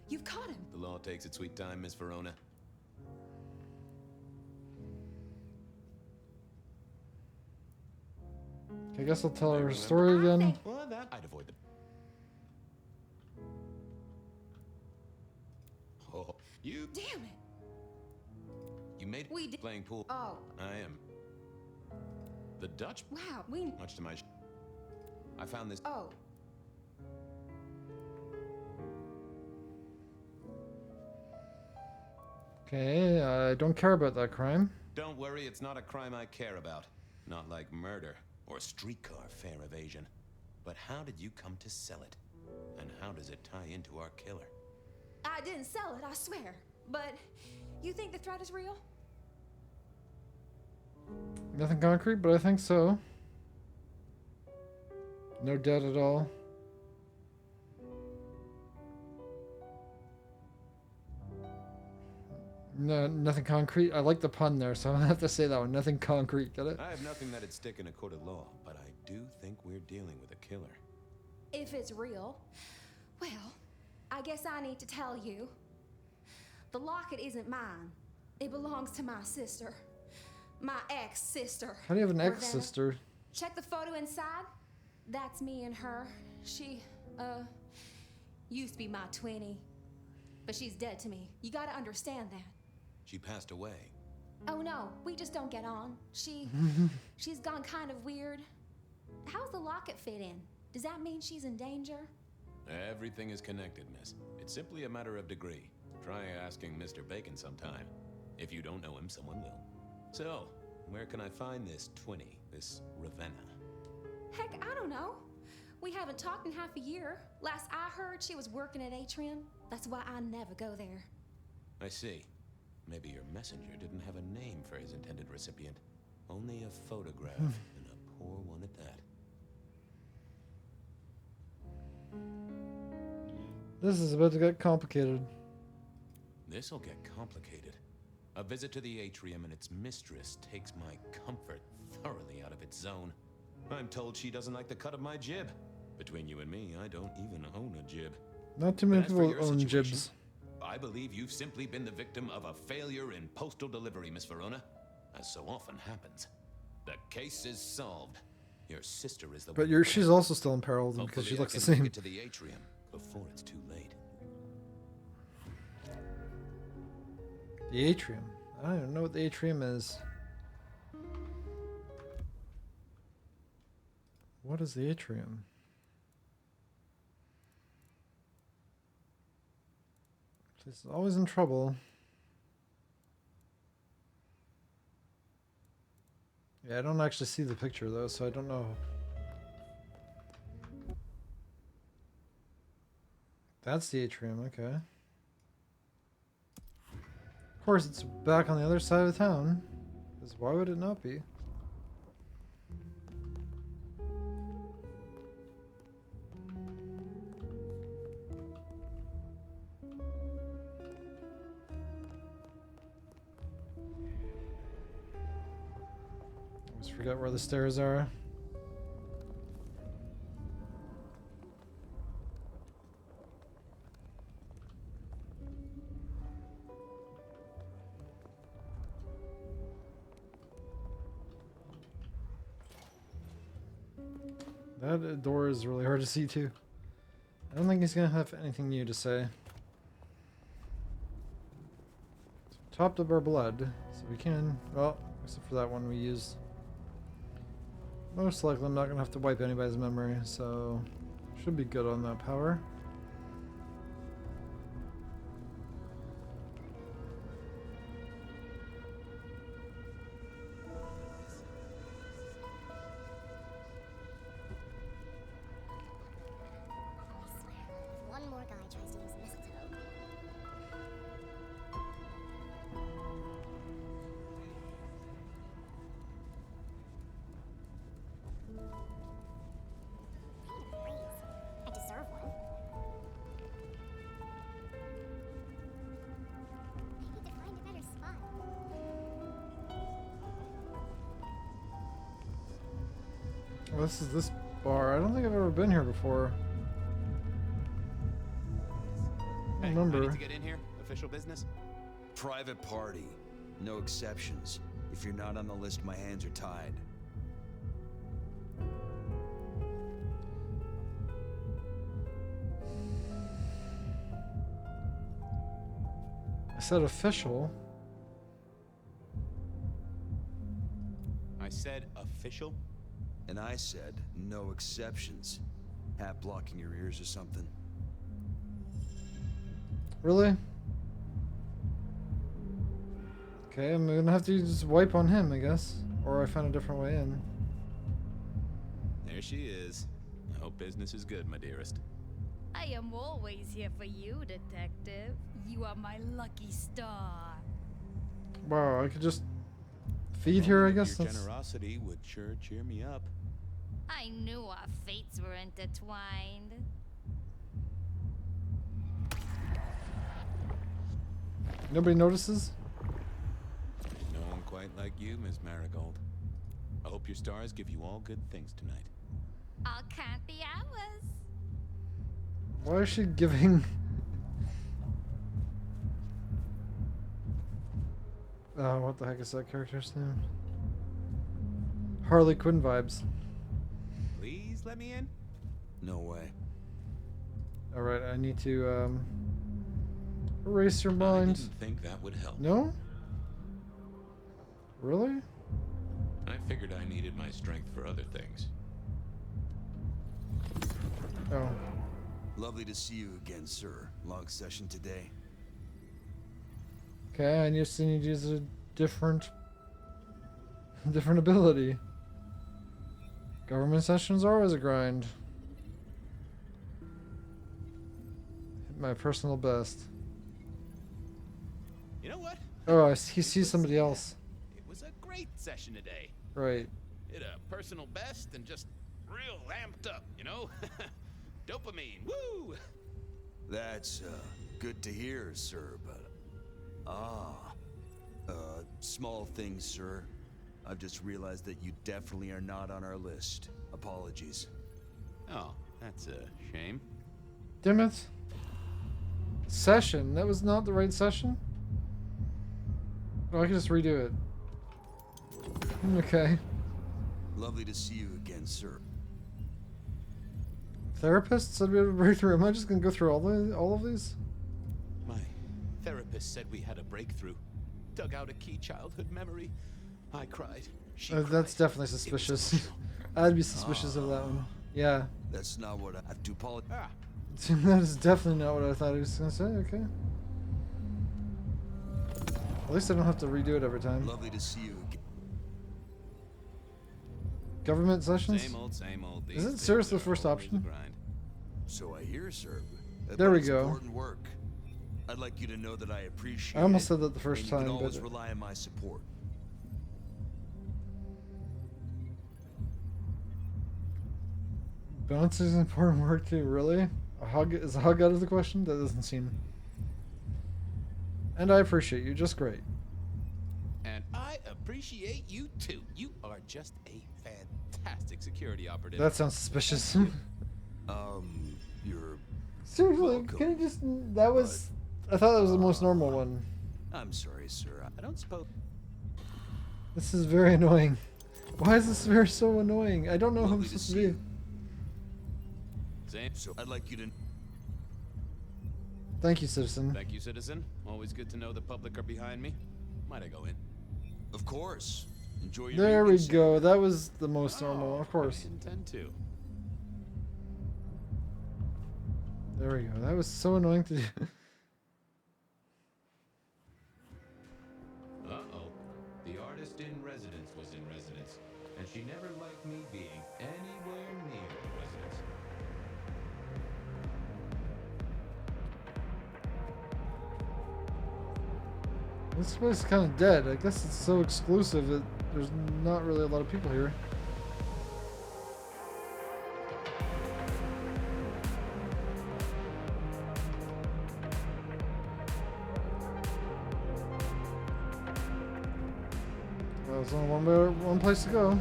You've caught him. The law takes its sweet time, Miss Verona. I guess I'll tell her story again. Well, that I'd avoid the... Oh, you... Damn it. You made We did... playing pool. Oh. I am. The Dutch... Wow, we... Much to my... I found this... Oh. Okay, I don't care about that crime. Don't worry, it's not a crime I care about. Not like murder or streetcar fare evasion. But how did you come to sell it? And how does it tie into our killer? I didn't sell it, I swear. But you think the threat is real? Nothing concrete, but I think so. No debt at all. No, nothing concrete. I like the pun there, so I'm gonna have to say that one. Nothing concrete. Get it? I have nothing that'd stick in a court of law, but I do think we're dealing with a killer. If it's real, well, I guess I need to tell you. The locket isn't mine. It belongs to my sister. My ex-sister. How do you have an Ravenna. ex-sister? Check the photo inside. That's me and her. She, used to be my twinnie. But she's dead to me. You gotta understand that. She passed away. Oh no, we just don't get on. She's gone kind of weird. How's the locket fit in? Does that mean she's in danger? Everything is connected, miss. It's simply a matter of degree. Try asking Mr. Bacon sometime. If you don't know him, someone will. So, where can I find this twinnie, this Ravenna? Heck, I don't know. We haven't talked in half a year. Last I heard, she was working at Atrium. That's why I never go there. I see. Maybe your messenger didn't have a name for his intended recipient. Only a photograph, and a poor one at that. This is about to get complicated. This'll get complicated. A visit to the atrium and its mistress takes my comfort thoroughly out of its zone. I'm told she doesn't like the cut of my jib. Between you and me, I don't even own a jib. Not too many But as for people your own situation, jibs. I believe you've simply been the victim of a failure in postal delivery, Miss Verona. As so often happens. The case is solved. Your sister is the But one. she's also still in peril because she Hopefully I looks the can same. Get to the atrium before it's too late. The atrium. I don't even know what the atrium is. What is the atrium? She's always in trouble. Yeah, I don't actually see the picture though, so I don't know. That's the atrium, okay. Of course, it's back on the other side of town. Because why would it not be? Always forget where the stairs are. That door is really hard to see too. I don't think he's gonna have anything new to say. So topped up our blood, so we can, well, except for that one we used. Most likely I'm not gonna have to wipe anybody's memory, so should be good on that power. One more guy tries to use mistletoe. I need a raise. I deserve one. I need to find a better spot. Well, this is this bar. I don't think I've ever been here before. I Hey, don't I need remember. to get in here. Official business. Private party. No exceptions. If you're not on the list, my hands are tied. I said official. I said official. And I said no exceptions. Hat blocking your ears or something. Really? Okay, I'm gonna have to just wipe on him, I guess. Or I find a different way in. There she is. I hope business is good, my dearest. I am always here for you, Detective. You are my lucky star. Wow, I could just feed her, I guess. Your That's... generosity would sure cheer me up. I knew our fates were intertwined. Nobody notices? No one quite like you, Miss Marigold. I hope your stars give you all good things tonight. I'll count the hours. Why is she giving... what the heck is that character's name? Harley Quinn vibes. Please let me in. No way. Alright, I need to, erase your I mind. didn't think that would help. No? Really? I figured I needed my strength for other things. Oh. Lovely to see you again, sir. Long session today. Okay, I just need to use a different ability. Government sessions are always a grind. My personal best. You know what? Oh, he sees somebody else. It was a great session today. Right. Hit a personal best and just real amped up, you know? Dopamine, woo! That's good to hear, sir, but Small things, sir. I've just realized that you definitely are not on our list. Apologies. Oh, that's a shame. Damn it. Session. That was not the right session? Oh, I can just redo it. Okay. Lovely to see you again, sir. Therapist said we had a breakthrough. Am I just gonna go through all of these? My therapist said we had a breakthrough. Dug out a key childhood memory. I cried. She That's definitely suspicious. I'd be suspicious of that one. Yeah. That's not what I have to apologize. That is definitely not what I thought he was gonna say. Okay. At least I don't have to redo it every time. Lovely to see you again. Government sessions? Same old. Is it seriously the first option? So I hear, sir. There we It's go. Important work. I'd like you to know that I appreciate I almost it, said that the first and time, you can always but rely on my support. balance is important work too. Really? A hug is a hug out of the question? That doesn't seem. And I appreciate you just great. And I appreciate you too. You are just a fantastic security operative. That sounds suspicious. You're Seriously, can you just? That was. I thought that was the most normal one. I'm sorry, sir. I don't suppose. This is very annoying. Why is this very so annoying? I don't know who I'm supposed to be. Same. So I'd like you to. Thank you, citizen. Thank you, citizen. Always good to know the public are behind me. Might I go in? Of course. Enjoy your There we evening, sir. go. That was the most normal, of course. I intend to. There we go. That was so annoying to do. Uh-oh. The artist in residence was in residence, and she never liked me being anywhere near residence. This place is kind of dead. I guess it's so exclusive that there's not really a lot of people here. Well, there's only one place to go.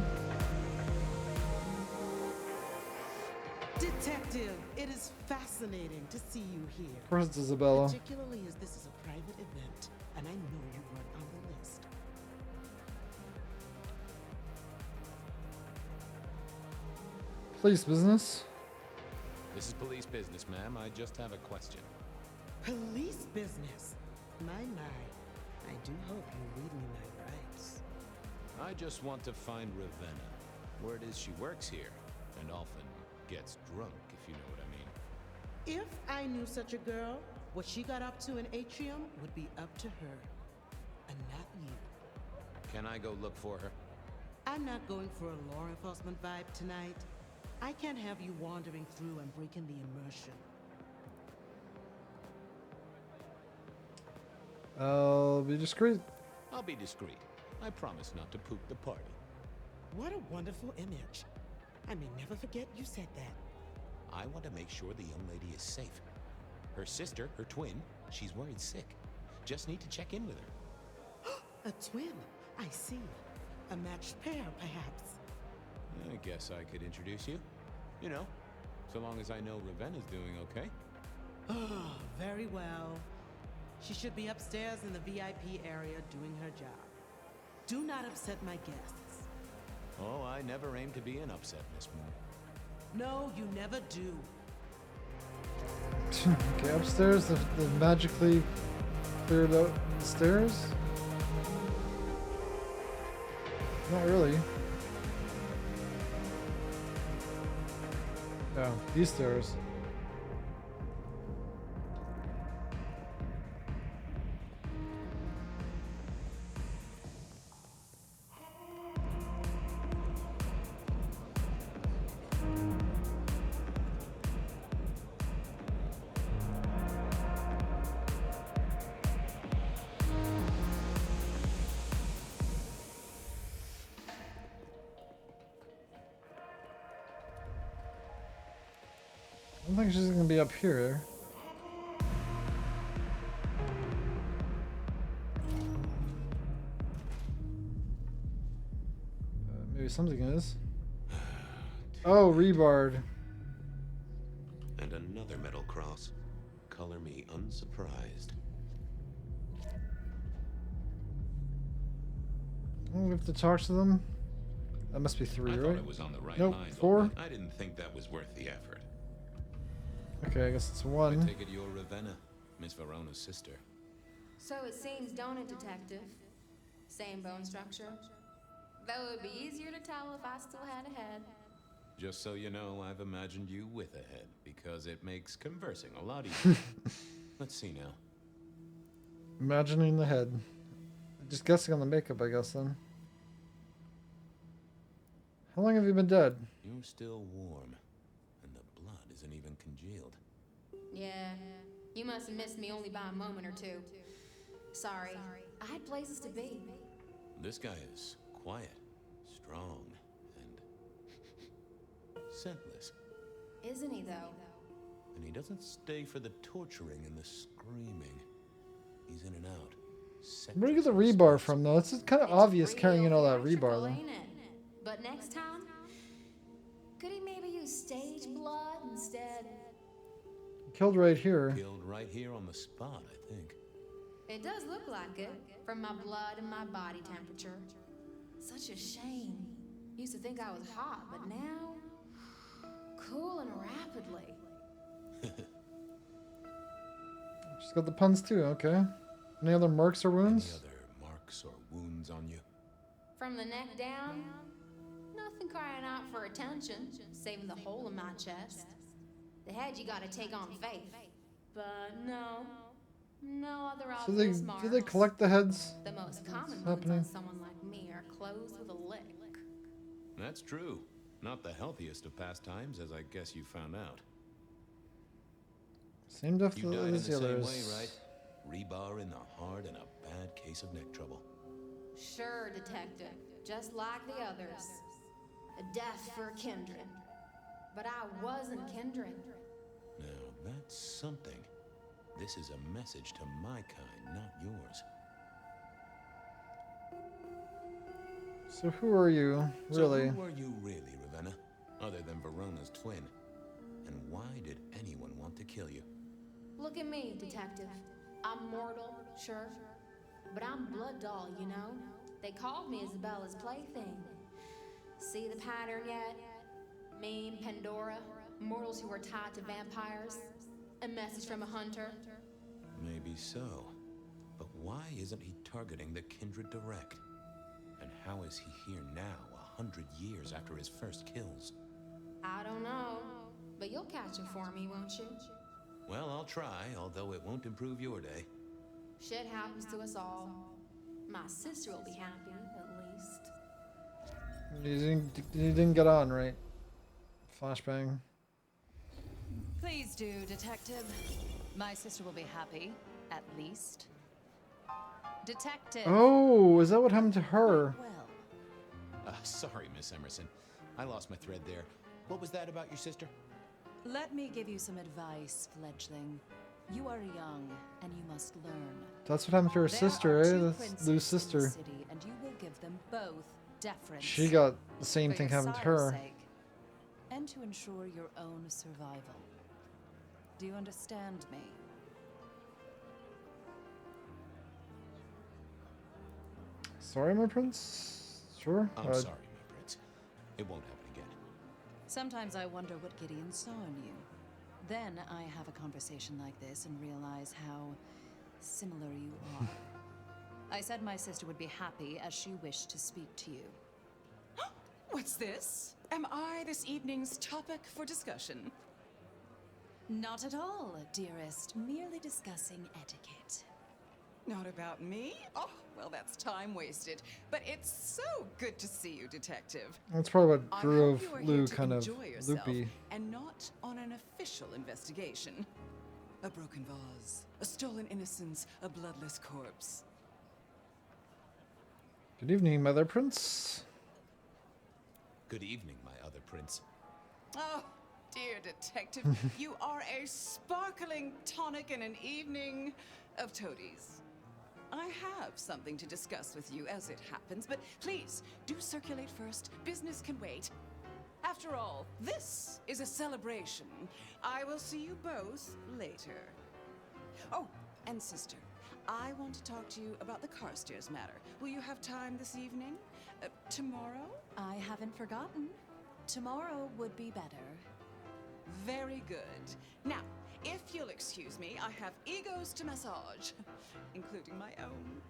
Detective, it is fascinating to see you here. Of course it's Isabella. Particularly as this is a private event, and I know you weren't on the list. Police business. This is police business, ma'am. I just have a question. Police business? My. I do hope you read me my rights. I just want to find Ravenna. Word is she works here, and often gets drunk, if you know what I mean. If I knew such a girl, what she got up to in Atrium would be up to her, and not you. Can I go look for her? I'm not going for a law enforcement vibe tonight. I can't have you wandering through and breaking the immersion. I'll be discreet. I'll be discreet. I promise not to poop the party. What a wonderful image. I may never forget you said that. I want to make sure the young lady is safe. Her sister, her twin, she's worried sick. Just need to check in with her. A twin, I see. A matched pair, perhaps. I guess I could introduce you. You know, so long as I know Ravenna's doing okay. Oh, very well. She should be upstairs in the VIP area doing her job. Do not upset my guests. Oh, I never aim to be an upset, Miss Moore. No, you never do. Okay, upstairs, the magically cleared out the stairs? Not really. Oh, these stairs. I don't think she's gonna be up here. something is. Oh, rebarred. And another metal cross. Color me unsurprised. Oh, we have to talk to them. That must be 3, I right? thought it was on the right Nope, lines. 4. I didn't think that was worth the effort. Okay, I guess it's I 1. take it you're Ravenna, Miss Verona's sister. So it seems, don't it, Detective? Same bone structure. Though it would be easier to tell if I still had a head. Just so you know, I've imagined you with a head, because it makes conversing a lot easier. Let's see now. Imagining the head. Just guessing on the makeup, I guess, then. How long have you been dead? You're still warm, and the blood isn't even congealed. Yeah, you must have missed me only by a moment or two. Sorry, I had places to be. This guy is quiet, strong, and scentless. Isn't he, though? And he doesn't stay for the torturing and the screaming. He's in and out. Where do you get the rebar from, though? It's kind of obvious carrying in all that rebar, though. Ain't it? But next time, could he maybe use stage blood instead? Killed right here. Killed right here on the spot, I think. It does look like it, from my blood and my body temperature. Such a shame. Used to think I was hot, but now, cooling rapidly. She's got the puns too, okay. Any other marks or wounds? Any other marks or wounds on you? From the neck down, nothing crying out for attention, saving the hole in my chest. The head you gotta take on faith. But no other So obvious marks. do they collect the heads? The most common ones happening? on someone like me are closed with a lick. That's true. Not the healthiest of pastimes, as I guess you found out. Same death You died in the as the same others. way, right? Rebar in the heart and a bad case of neck trouble. Sure, Detective. Just like the others. A death for kindred. But I wasn't kindred. Now, that's something. This is a message to my kind, not yours. So who are you, really? So who are you really, Ravenna? Other than Verona's twin? And why did anyone want to kill you? Look at me, Detective. I'm mortal, sure. But I'm blood doll, you know? They called me Isabella's plaything. See the pattern yet? Me and Pandora, mortals who are tied to vampires. A message from a hunter. Maybe so. But why isn't he targeting the Kindred direct? And how is he here now, 100 years after his first kills? I don't know. But you'll catch him for me, won't you? Well, I'll try, although it won't improve your day. Shit happens to us all. My sister will be happy, at least. You didn't get on, right? Flashbang. Please do, Detective. My sister will be happy, at least. Detective. Oh, is that what happened to her? Sorry, Miss Emerson. I lost my thread there. What was that about your sister? Let me give you some advice, fledgling. You are young, and you must learn. That's what happened to her sister, There are eh? two That's princes Lou's in the sister. city, and you will give them both deference. She got the same For thing your happen to sire's her. sake, and to ensure your own survival. Do you understand me? Sorry, my prince? Sure. I'm sorry, my prince. It won't happen again. Sometimes I wonder what Gideon saw in you. Then I have a conversation like this and realize how similar you are. I said my sister would be happy as she wished to speak to you. What's this? Am I this evening's topic for discussion? Not at all, dearest. Merely discussing etiquette. Not about me? Oh, well, that's time wasted. But it's so good to see you, Detective. That's probably what I drew hope you are Lou here to kind of enjoy yourself, loopy. and not on an official investigation. A broken vase, a stolen innocence, a bloodless corpse. Good evening, Mother Prince. Good evening, my other prince. Oh, dear Detective, you are a sparkling tonic in an evening of toadies. I have something to discuss with you as it happens, but please, do circulate first. Business can wait. After all, this is a celebration. I will see you both later. Oh, and sister, I want to talk to you about the Carstairs matter. Will you have time this evening? Tomorrow? I haven't forgotten. Tomorrow would be better. Very good. Now, if you'll excuse me, I have egos to massage, including my own.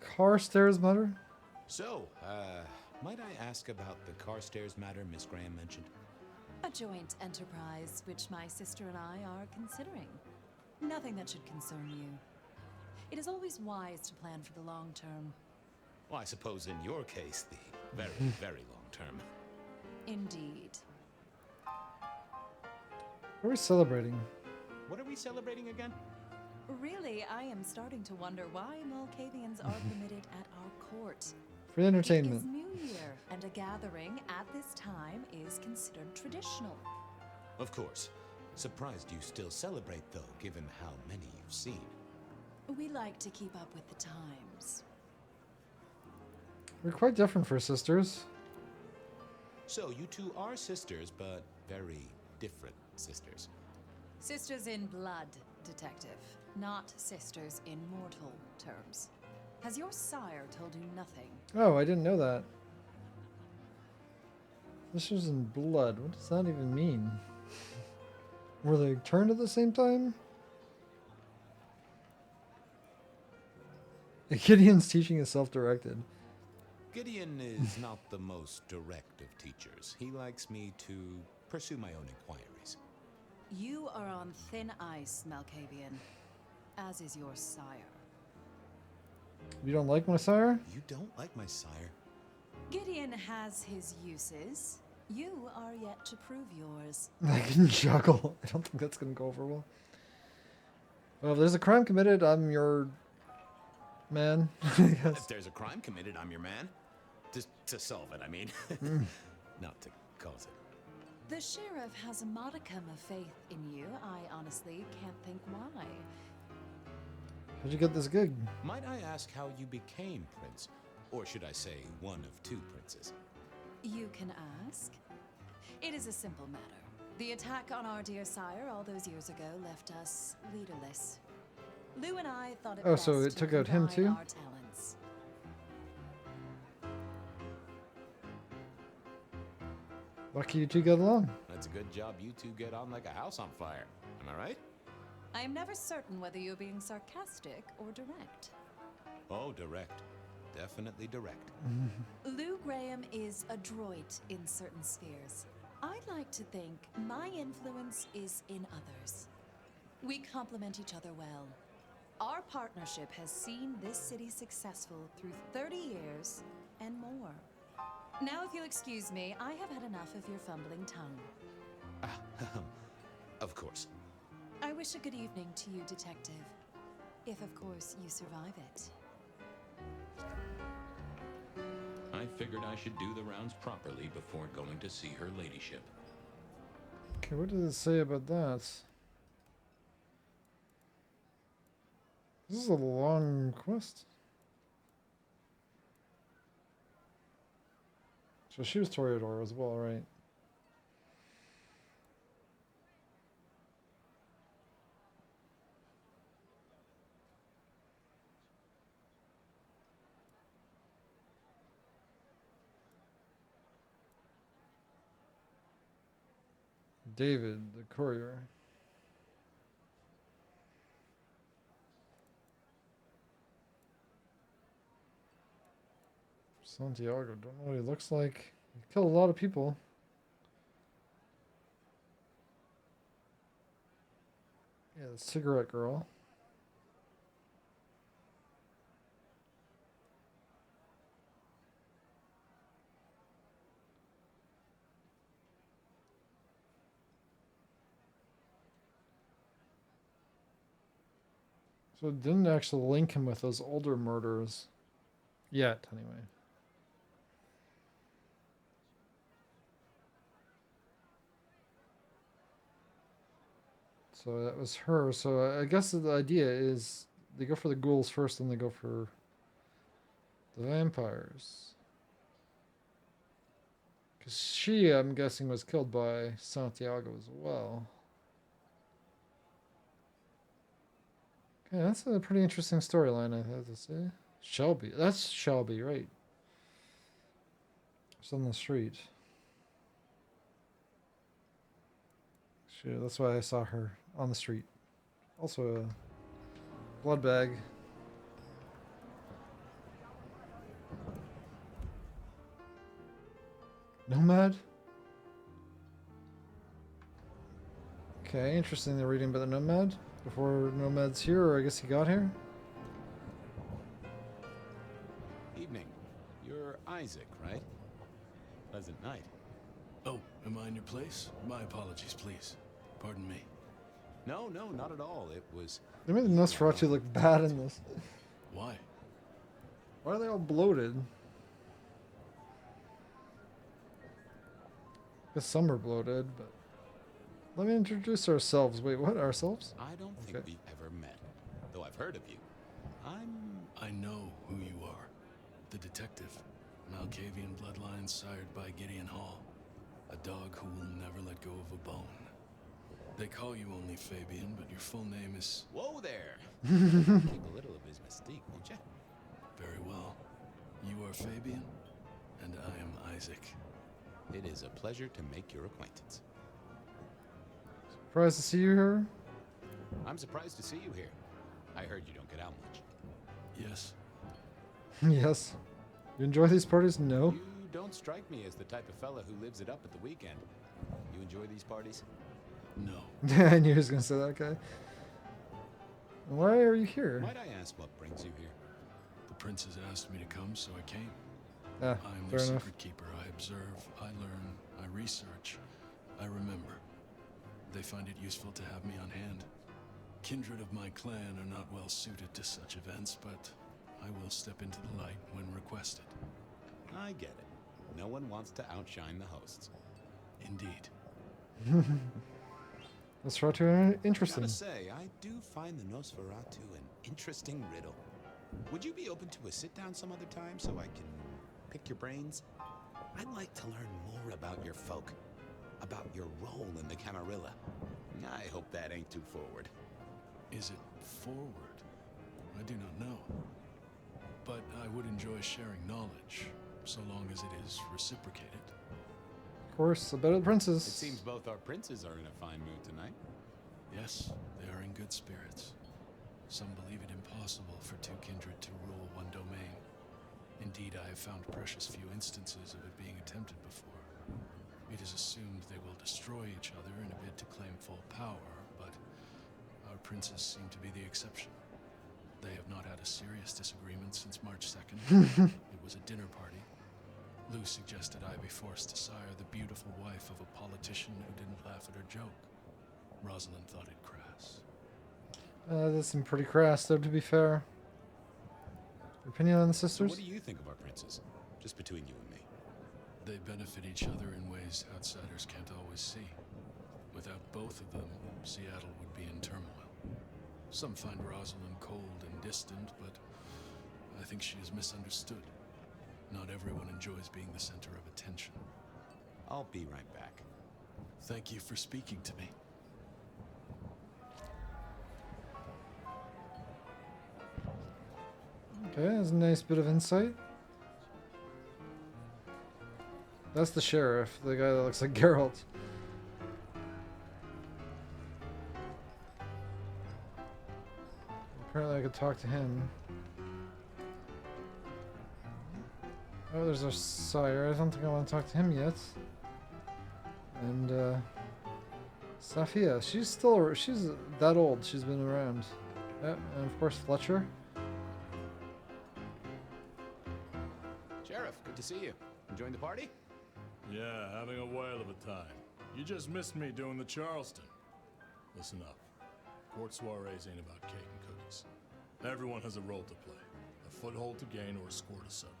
Carstairs matter? So, might I ask about the Carstairs matter Miss Graham mentioned? A joint enterprise which my sister and I are considering. Nothing that should concern you. It is always wise to plan for the long term. Well, I suppose in your case, the very, very long term. Indeed. What are we celebrating? What are we celebrating again? Really, I am starting to wonder why Malkavians are permitted at our court. For entertainment. It is New Year, and a gathering at this time is considered traditional. Of course. Surprised you still celebrate, though, given how many you've seen. We like to keep up with the times. We're quite different for sisters. So, you two are sisters, but very different sisters. Sisters in blood, detective. Not sisters in mortal terms. Has your sire told you nothing? Oh, I didn't know that. Sisters in blood. What does that even mean? Were they turned at the same time? Gideon's teaching is self-directed. Gideon is not the most direct of teachers. He likes me to pursue my own inquiries. You are on thin ice, Malkavian, as is your sire. You don't like my sire? You don't like my sire? Gideon has his uses. You are yet to prove yours. I can juggle. I don't think that's going to go over well. Well, if there's a crime committed, I'm your man. If there's a crime committed, I'm your man. To solve it, I mean. Not to cause it. The sheriff has a modicum of faith in you. I honestly can't think why. How'd you get this gig? Might I ask how you became prince? Or should I say, one of two princes? You can ask. It is a simple matter. The attack on our dear sire all those years ago left us leaderless. Lou and I thought it Oh, best so it to took out him combine too? our talents. Lucky you two get along. That's a good job you two get on like a house on fire. Am I right? I am never certain whether you're being sarcastic or direct. Oh, direct. Definitely direct. Lou Graham is adroit in certain spheres. I'd like to think my influence is in others. We complement each other well. Our partnership has seen this city successful through 30 years and more. Now, if you'll excuse me, I have had enough of your fumbling tongue. Of course. I wish a good evening to you, Detective. If, of course, you survive it. I figured I should do the rounds properly before going to see her ladyship. Okay, what does it say about that? This is a long quest. So she was Toreador as well, right? David, the courier. Santiago, don't know what he looks like. He killed a lot of people. Yeah, the cigarette girl. So it didn't actually link him with those older murders. Yet, anyway. So that was her. So I guess the idea is they go for the ghouls first, and they go for the vampires. Because she, I'm guessing, was killed by Santiago as well. Okay, that's a pretty interesting storyline, I have to say. Shelby. That's Shelby, right? It's on the street. Shit, that's why I saw her on the street. Also a blood bag. Nomad? Okay, interesting they're reading about the Nomad before Nomad's here, or I guess he got here. Evening. You're Isaac, right? Pleasant night. Oh, am I in your place? My apologies, please. Pardon me. No, not at all. It was... They made the Nosferatu look bad in this. Why? Why are they all bloated? I guess some are bloated, but... Let me introduce ourselves. Wait, what? Ourselves? I don't think we've ever met, though I've heard of you. I know who you are. The detective. Malkavian bloodline sired by Gideon Hall. A dog who will never let go of a bone. They call you only Fabian, but your full name is... Whoa there! Keep a little of his mystique, won't you? Very well. You are Fabian, and I am Isaac. It is a pleasure to make your acquaintance. Surprised to see you here? I'm surprised to see you here. I heard you don't get out much. Yes. Yes. You enjoy these parties? No. You don't strike me as the type of fella who lives it up at the weekend. You enjoy these parties? No. I knew he was going to say that guy. Why are you here? Might I ask what brings you here? The princess asked me to come, so I came. Ah, I'm fair their enough. secret keeper. I observe, I learn, I research, I remember. They find it useful to have me on hand. Kindred of my clan are not well suited to such events, but I will step into the light when requested. I get it. No one wants to outshine the hosts. Indeed. Nosferatu, interesting. I gotta say, I do find the Nosferatu an interesting riddle. Would you be open to a sit-down some other time so I can pick your brains? I'd like to learn more about your folk, about your role in the Camarilla. I hope that ain't too forward. Is it forward? I do not know. But I would enjoy sharing knowledge, so long as it is reciprocated. Of course, a better princess. It seems both our princes are in a fine mood tonight. Yes, they are in good spirits. Some believe it impossible for two kindred to rule one domain. Indeed, I have found precious few instances of it being attempted before. It is assumed they will destroy each other in a bid to claim full power, but our princes seem to be the exception. They have not had a serious disagreement since March 2nd. It was a dinner party. Lou suggested I be forced to sire the beautiful wife of a politician who didn't laugh at her joke. Rosalind thought it crass. That seemed pretty crass, though, to be fair. Your opinion on the sisters? So what do you think of our princes? Just between you and me. They benefit each other in ways outsiders can't always see. Without both of them, Seattle would be in turmoil. Some find Rosalind cold and distant, but I think she is misunderstood. Not everyone enjoys being the center of attention. I'll be right back. Thank you for speaking to me. Okay, that's a nice bit of insight. That's the sheriff, the guy that looks like Geralt. Apparently I could talk to him. Oh, there's our sire. I don't think I want to talk to him yet. And, Safia. She's that old. She's been around. Yeah, and of course Fletcher. Sheriff, good to see you. Enjoying the party? Yeah, having a whale of a time. You just missed me doing the Charleston. Listen up. Court soirees ain't about cake and cookies. Everyone has a role to play. A foothold to gain or a score to settle.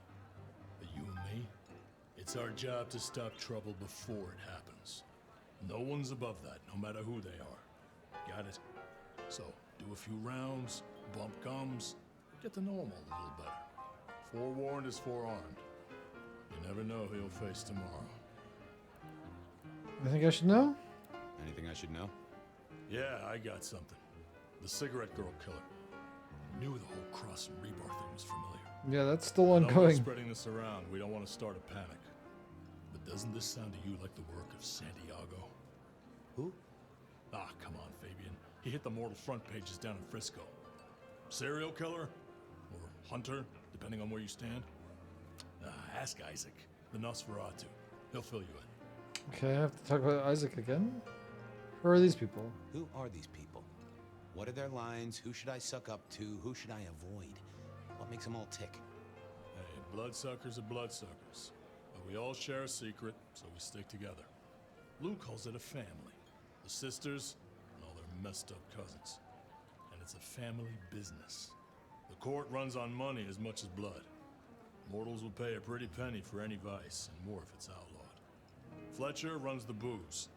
But you and me, it's our job to stop trouble before it happens. No one's above that, no matter who they are. at it. So, do a few rounds, bump gums, get to know him a little better. Forewarned is forearmed. You never know who you'll face tomorrow. You think I should know? Anything I should know? Yeah, I got something. The cigarette girl killer. Knew the whole Cross and Rebar thing was familiar. Yeah, that's still I know we're ongoing. spreading this around. We don't want to start a panic. But doesn't this sound to you like the work of Santiago? Who? Ah, come on, Fabian. He hit the mortal front pages down in Frisco. Serial killer? Or hunter, depending on where you stand? Ask Isaac, the Nosferatu. He'll fill you in. Okay, I have to talk about Isaac again. Who are these people? Who are these people? What are their lines? Who should I suck up to? Who should I avoid? What makes them all tick? Hey, bloodsuckers are bloodsuckers. But we all share a secret, so we stick together. Lou calls it a family. The sisters and all their messed up cousins. And it's a family business. The court runs on money as much as blood. Mortals will pay a pretty penny for any vice, and more if it's outlawed. Fletcher runs the booze.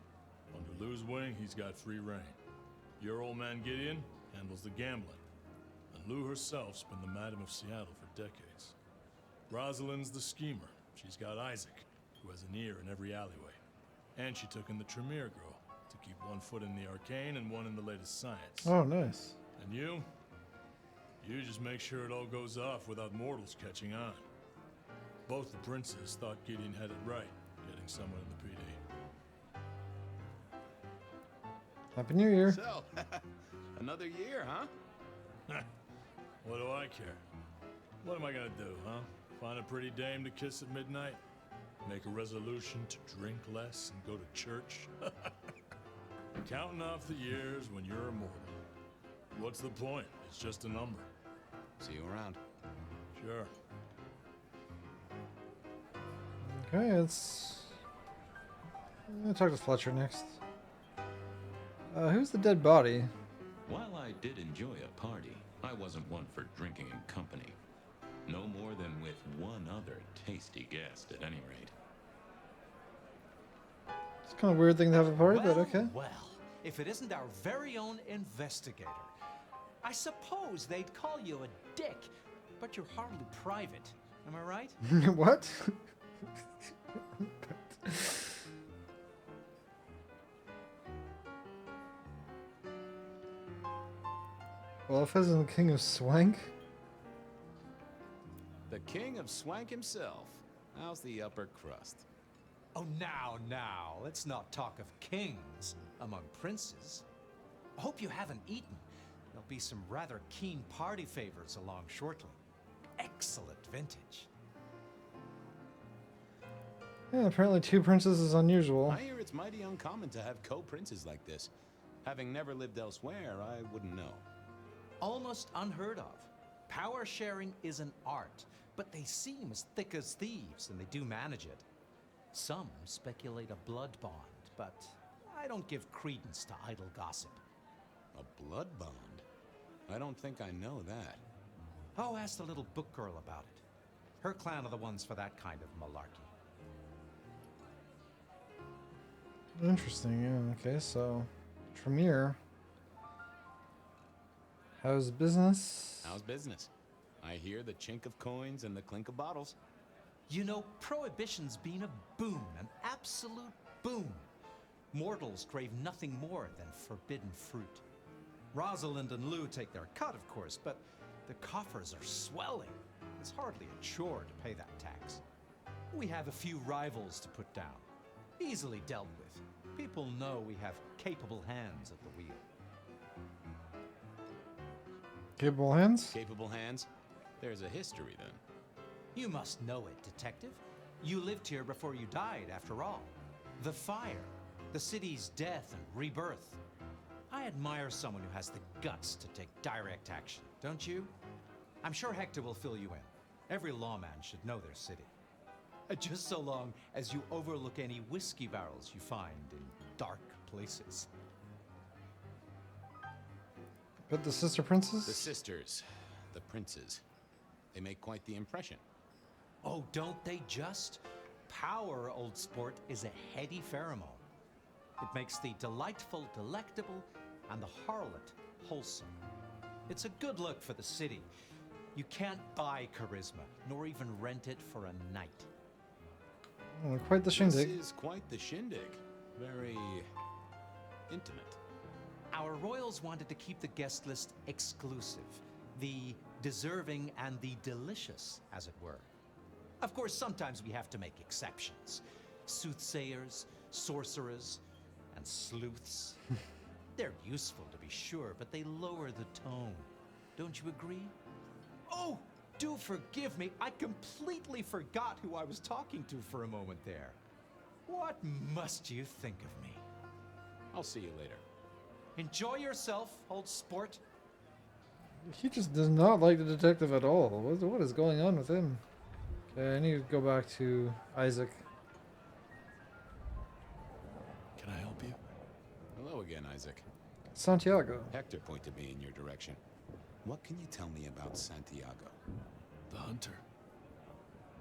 Under Lou's wing, he's got free reign. Your old man Gideon handles the gambling. And Lou herself's been the Madam of Seattle for decades. Rosalind's the schemer. She's got Isaac, who has an ear in every alleyway. And she took in the Tremere girl to keep one foot in the arcane and one in the latest science. Oh, nice. And you? You just make sure it all goes off without mortals catching on. Both the princes thought Gideon had it right, getting someone in the PD. Happy New Year. So, another year, huh? What do I care? What am I gonna do, huh? Find a pretty dame to kiss at midnight? Make a resolution to drink less and go to church? Counting off the years when you're immortal. What's the point? It's just a number. See you around. Sure. Okay, let's talk to Fletcher next. Who's the dead body? While I did enjoy a party, I wasn't one for drinking in company. No more than with one other tasty guest, at any rate. It's kind of a weird thing to have a party, but Well, okay. Well, if it isn't our very own investigator. I suppose they'd call you a dick, but you're hardly private. Am I right? What? Well, if isn't the king of swank? The king of swank himself. How's the upper crust? Oh, now, let's not talk of kings among princes. I hope you haven't eaten. There'll be some rather keen party favors along shortly. Excellent vintage. Yeah, apparently 2 princes is unusual. I hear it's mighty uncommon to have co-princes like this. Having never lived elsewhere, I wouldn't know. Almost unheard of. Power sharing is an art, but they seem as thick as thieves, and they do manage it. Some speculate a blood bond, but I don't give credence to idle gossip. A blood bond? I don't think I know that. Oh, ask the little book girl about it. Her clan are the ones for that kind of malarkey. Interesting, yeah. Okay, so Tremere. How's business? How's business? I hear the chink of coins and the clink of bottles. You know, Prohibition's been a boon, an absolute boon. Mortals crave nothing more than forbidden fruit. Rosalind and Lou take their cut, of course, but the coffers are swelling. It's hardly a chore to pay that tax. We have a few rivals to put down. Easily dealt with. People know we have capable hands at the wheel. Capable hands? Capable hands? There's a history then. You must know it, detective. You lived here before you died, after all. The fire, the city's death and rebirth. I admire someone who has the guts to take direct action, don't you? I'm sure Hector will fill you in. Every lawman should know their city. Just so long as you overlook any whiskey barrels you find in dark places. But the sister princes? The sisters. The princes. They make quite the impression. Oh, don't they just? Power, old sport, is a heady pheromone. It makes the delightful delectable and the harlot wholesome. It's a good look for the city. You can't buy charisma, nor even rent it for a night. Oh, quite the shindig. This is quite the shindig. Very intimate. Our royals wanted to keep the guest list exclusive, the deserving and the delicious, as it were. Of course, sometimes we have to make exceptions. Soothsayers, sorcerers, and sleuths. They're useful, to be sure, but they lower the tone. Don't you agree? Oh, do forgive me. I completely forgot who I was talking to for a moment there. What must you think of me? I'll see you later. Enjoy yourself, old sport. He just does not like the detective at all. What is going on with him? Okay, I need to go back to Isaac. Can I help you? Hello again, Isaac. Santiago. Hector pointed me in your direction. What can you tell me about Santiago? The hunter.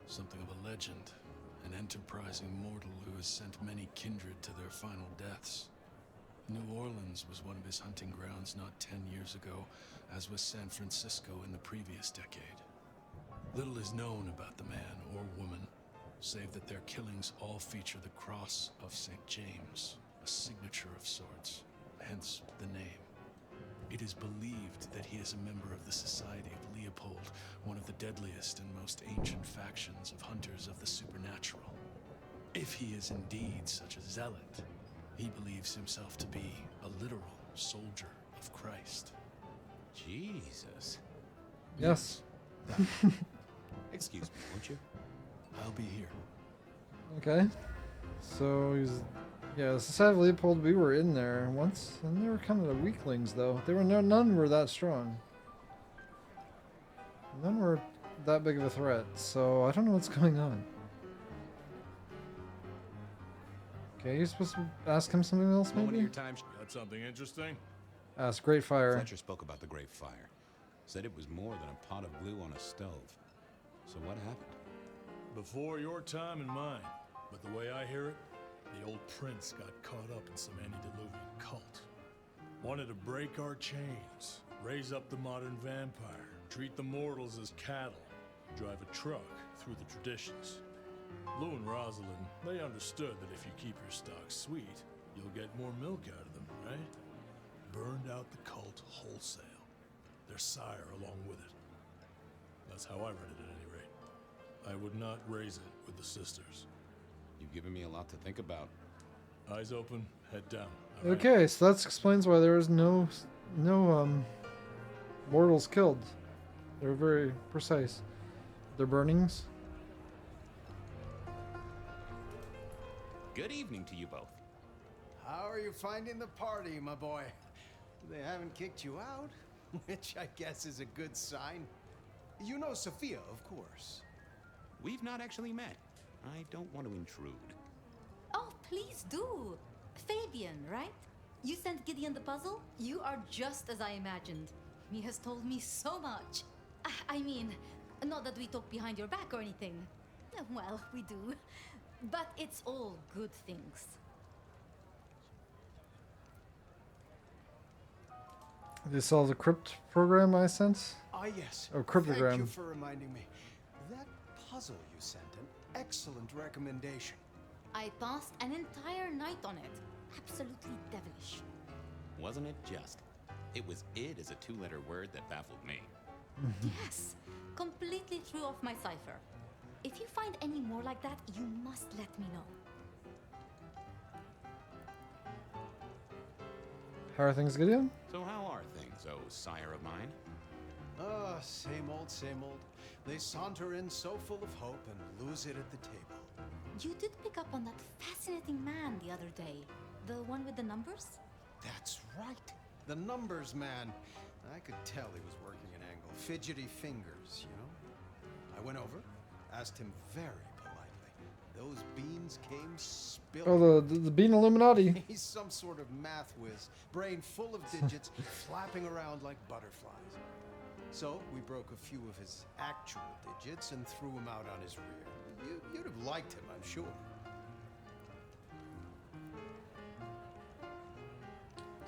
Something of a legend. An enterprising mortal who has sent many kindred to their final deaths. New Orleans was one of his hunting grounds not 10 years ago, as was San Francisco in the previous decade. Little is known about the man or woman, save that their killings all feature the cross of St. James, a signature of sorts, hence the name. It is believed that he is a member of the Society of Leopold, one of the deadliest and most ancient factions of hunters of the supernatural. If he is indeed such a zealot, he believes himself to be a literal soldier of Christ. Jesus. Yes. Excuse me, won't you? I'll be here. Okay. So he's, yeah, the Society of Leopold. We were in there once, and they were kind of the weaklings, though. They were none were that strong. None were that big of a threat. So I don't know what's going on. Okay, you're supposed to ask him something else, Moment of maybe? your time. Got something interesting? Ask Great Fire. Fletcher spoke about the Great Fire. Said it was more than a pot of glue on a stove. So what happened? Before your time and mine. But the way I hear it, the old prince got caught up in some antediluvian cult. Wanted to break our chains, raise up the modern vampire, treat the mortals as cattle, drive a truck through the traditions. Lou and Rosalind, they understood that if you keep your stock sweet, you'll get more milk out of them, right? Burned out the cult wholesale. Their sire along with it. That's how I read it at any rate. I would not raise it with the sisters. You've given me a lot to think about. Eyes open, head down. All right? Okay, so that explains why there was no mortals killed. They're very precise. Their burnings. Good evening to you both. How are you finding the party, my boy? They haven't kicked you out, which I guess is a good sign. You know Sophia, of course. We've not actually met. I don't want to intrude. Oh, please do. Fabian, right? You sent Gideon the puzzle? You are just as I imagined. He has told me so much. I mean, not that we talk behind your back or anything. Well, we do. But it's all good things. They saw the crypt program I sent? Ah, yes. Oh, cryptogram. Thank you for reminding me. That puzzle you sent, an excellent recommendation. I passed an entire night on it. Absolutely devilish. Wasn't it just? It was "id" as a two-letter word that baffled me. Yes, completely threw off my cipher. If you find any more like that, you must let me know. How are things, Gideon? So how are things, oh sire of mine? Ah, same old, same old. They saunter in so full of hope and lose it at the table. You did pick up on that fascinating man the other day. The one with the numbers? That's right. The numbers man. I could tell he was working an angle. Fidgety fingers, you know? I went over, asked him very politely. Those beans came spilling. Oh, the Bean Illuminati. He's some sort of math whiz, brain full of digits, flapping around like butterflies. So we broke a few of his actual digits and threw him out on his rear. You'd have liked him, I'm sure.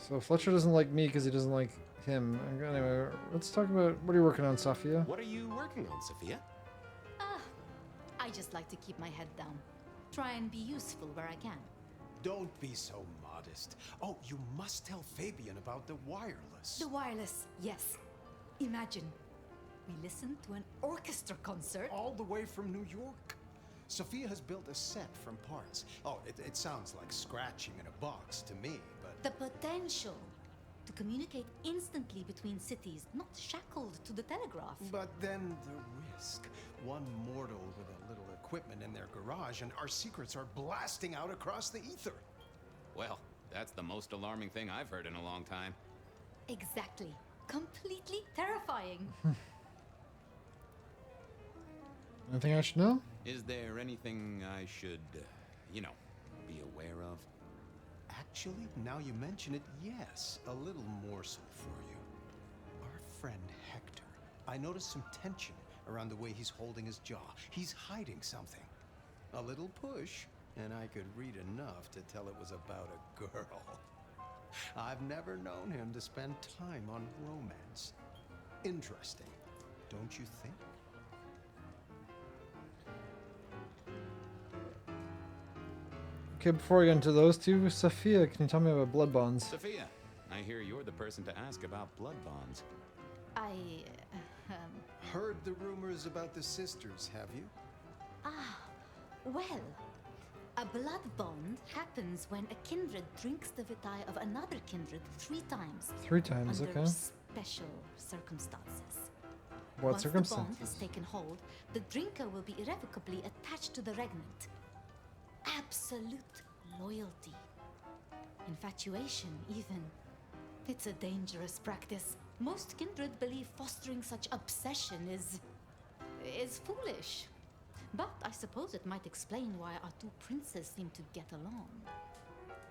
So Fletcher doesn't like me because he doesn't like him. Anyway, let's talk about what are you working on, Sophia? What are you working on, Sophia? I just like to keep my head down. Try and be useful where I can. Don't be so modest. Oh, you must tell Fabian about the wireless. The wireless, yes. Imagine, we listened to an orchestra concert. All the way from New York. Sophia has built a set from parts. Oh, it sounds like scratching in a box to me, but... The potential to communicate instantly between cities, not shackled to the telegraph. But then the risk. One mortal with a little equipment in their garage, and our secrets are blasting out across the ether. Well, that's the most alarming thing I've heard in a long time. Exactly. Completely terrifying. Anything I should know? Is there anything I should, you know, be aware of? Actually, now you mention it, yes, a little morsel for you. Our friend Hector. I noticed some tension around the way he's holding his jaw. He's hiding something. A little push, and I could read enough to tell it was about a girl. I've never known him to spend time on romance. Interesting, don't you think? Okay, before we get into those two, Sophia, can you tell me about blood bonds? Sophia, I hear you're the person to ask about blood bonds. Heard the rumors about the sisters, have you? Well, a blood bond happens when a kindred drinks the vitae of another kindred 3 times. 3 times, under okay. Special circumstances. What Once circumstances? the bond has taken hold, the drinker will be irrevocably attached to the regnant. Absolute loyalty. Infatuation, even. It's a dangerous practice. Most kindred believe fostering such obsession is foolish. But I suppose it might explain why our 2 princes seem to get along.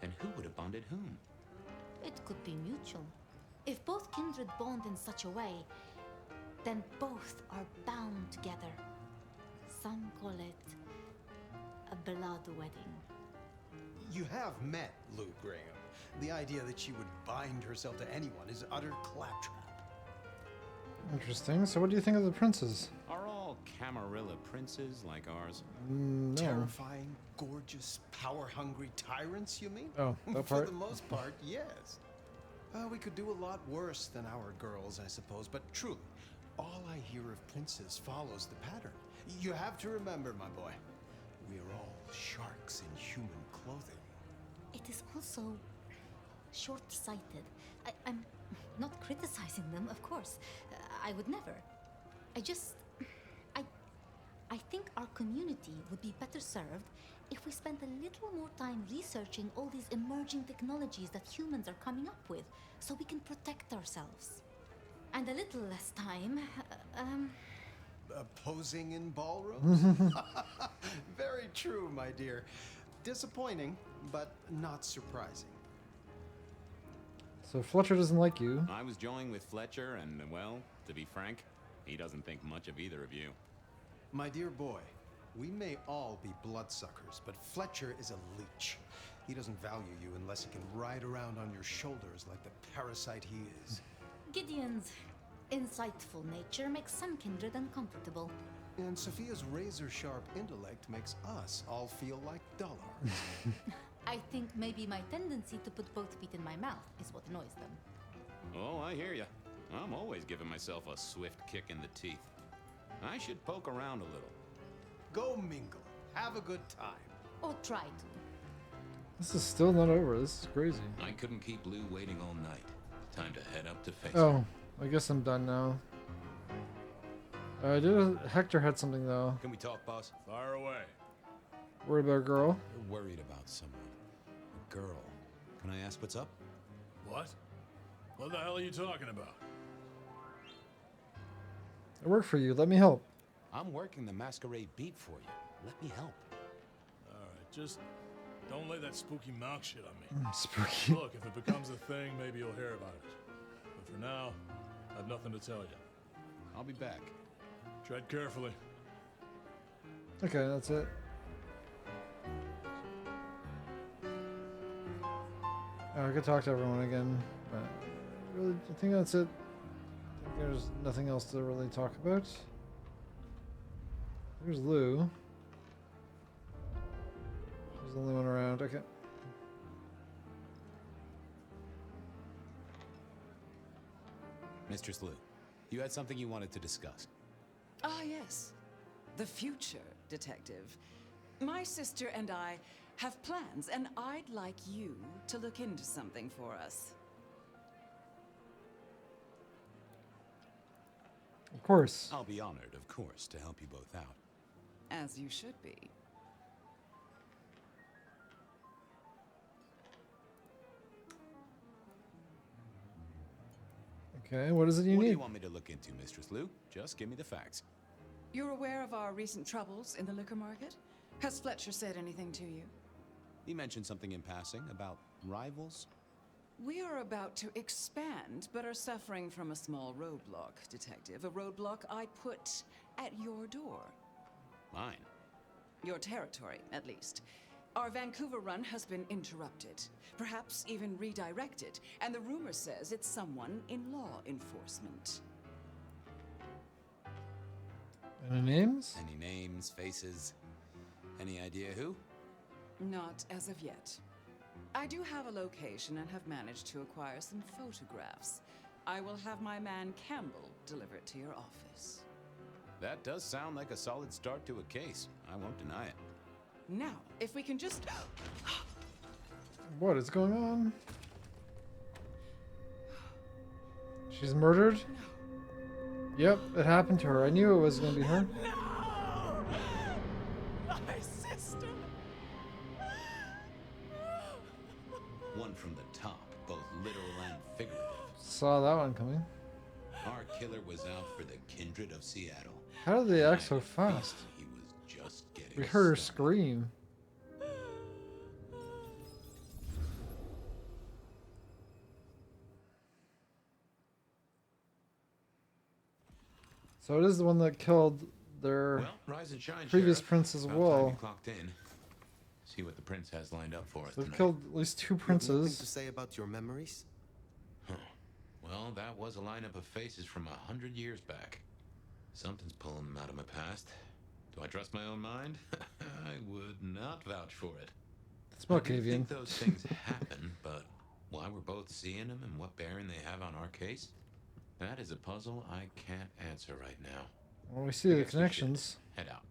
And who would have bonded whom? It could be mutual. If both kindred bond in such a way, then both are bound together. Some call it a blood wedding. You have met Lou Graham. The idea that she would bind herself to anyone is utter claptrap. Interesting. So what do you think of the princes? Are all Camarilla princes like ours? No. Terrifying, gorgeous, power-hungry tyrants, you mean? Oh, that For part? the most part, yes. We could do a lot worse than our girls, I suppose, but truly, all I hear of princes follows the pattern. You have to remember, my boy, we are all sharks in human clothing. It is also short-sighted. I'm not criticizing them, of course. I would never. I think our community would be better served if we spent a little more time researching all these emerging technologies that humans are coming up with, so we can protect ourselves. And a little less time, Posing in ballrooms? Very true, my dear. Disappointing, but not surprising. So Fletcher doesn't like you. I was joining with Fletcher, and, well, to be frank, he doesn't think much of either of you. My dear boy, we may all be bloodsuckers, but Fletcher is a leech. He doesn't value you unless he can ride around on your shoulders like the parasite he is. Gideon's insightful nature makes some kindred uncomfortable. And Sophia's razor-sharp intellect makes us all feel like dullards. I think maybe my tendency to put both feet in my mouth is what annoys them. Oh, I hear you. I'm always giving myself a swift kick in the teeth. I should poke around a little. Go mingle. Have a good time. Or try to. This is still not over. This is crazy. I couldn't keep Lou waiting all night. Time to head up to face Oh, I guess I'm done now. Hector had something though. Can we talk, boss? Fire away. Worried about a girl? You're worried about someone. A girl. Can I ask what's up? What? What the hell are you talking about? I work for you. Let me help. I'm working the masquerade beat for you. Let me help. Alright, just don't lay that spooky mouth shit on me. Spooky. Look, if it becomes a thing, maybe you'll hear about it. But for now, I have nothing to tell you. I'll be back. Tread carefully. Okay, that's it. I could talk to everyone again, but really, I think that's it. I think there's nothing else to really talk about. There's Lou. She's the only one around. Okay. Mistress Lou, you had something you wanted to discuss. Ah, yes. The future, Detective. My sister and I have plans, and I'd like you to look into something for us. Of course. I'll be honored, of course, to help you both out. As you should be. Okay, what is it you What do need? you want me to look into, Mistress Lou? Just give me the facts. You're aware of our recent troubles in the liquor market? Has Fletcher said anything to you? He mentioned something in passing about rivals. We are about to expand, but are suffering from a small roadblock, Detective. A roadblock I put at your door. Mine. Your territory, at least. Our Vancouver run has been interrupted, perhaps even redirected, and the rumor says it's someone in law enforcement. Any names? Any names, faces? Any idea who? Not as of yet. I do have a location and have managed to acquire some photographs. I will have my man Campbell deliver it to your office. That does sound like a solid start to a case. I won't deny it. Now, if we can just... What is going on? She's murdered? Yep, it happened to her. I knew it was going to be her. My sister! One from the top, both literal and figurative. Saw that one coming. Our killer was out for the kindred of Seattle. How did they act so fast? He was just getting We heard her started. scream. So it is the one that killed their Well, rise and shine, previous Sheriff. prince as About time well. you clocked in. See what the prince has lined up for us So they've tonight. killed at least 2 You have nothing princes. to say about your memories? Huh. Well, that was a lineup of faces from 100 years back. Something's pulling them out of my past. Do I trust my own mind? I would not vouch for it. Smoke I do avian. think those things happen, but why we're both seeing them and what bearing they have on our case, that is a puzzle I can't answer right now. Well, we see the connections. Head out.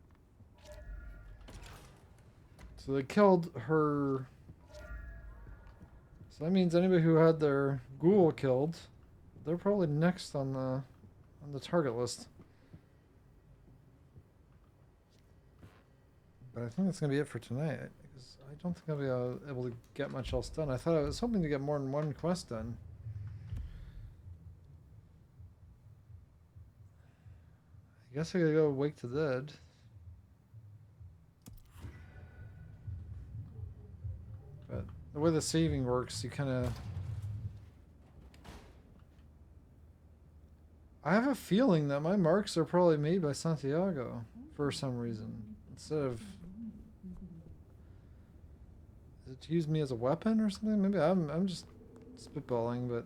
So they killed her. So that means anybody who had their ghoul killed, they're probably next on the target list. But I think that's gonna be it for tonight because I don't think I'll be able to get much else done. I thought I was hoping to get more than one quest done. I guess I gotta go Wake the Dead. But the way the saving works, you kind of... I have a feeling that my marks are probably made by Santiago for some reason. Instead of... Is it to use me as a weapon or something? Maybe I'm just spitballing, but...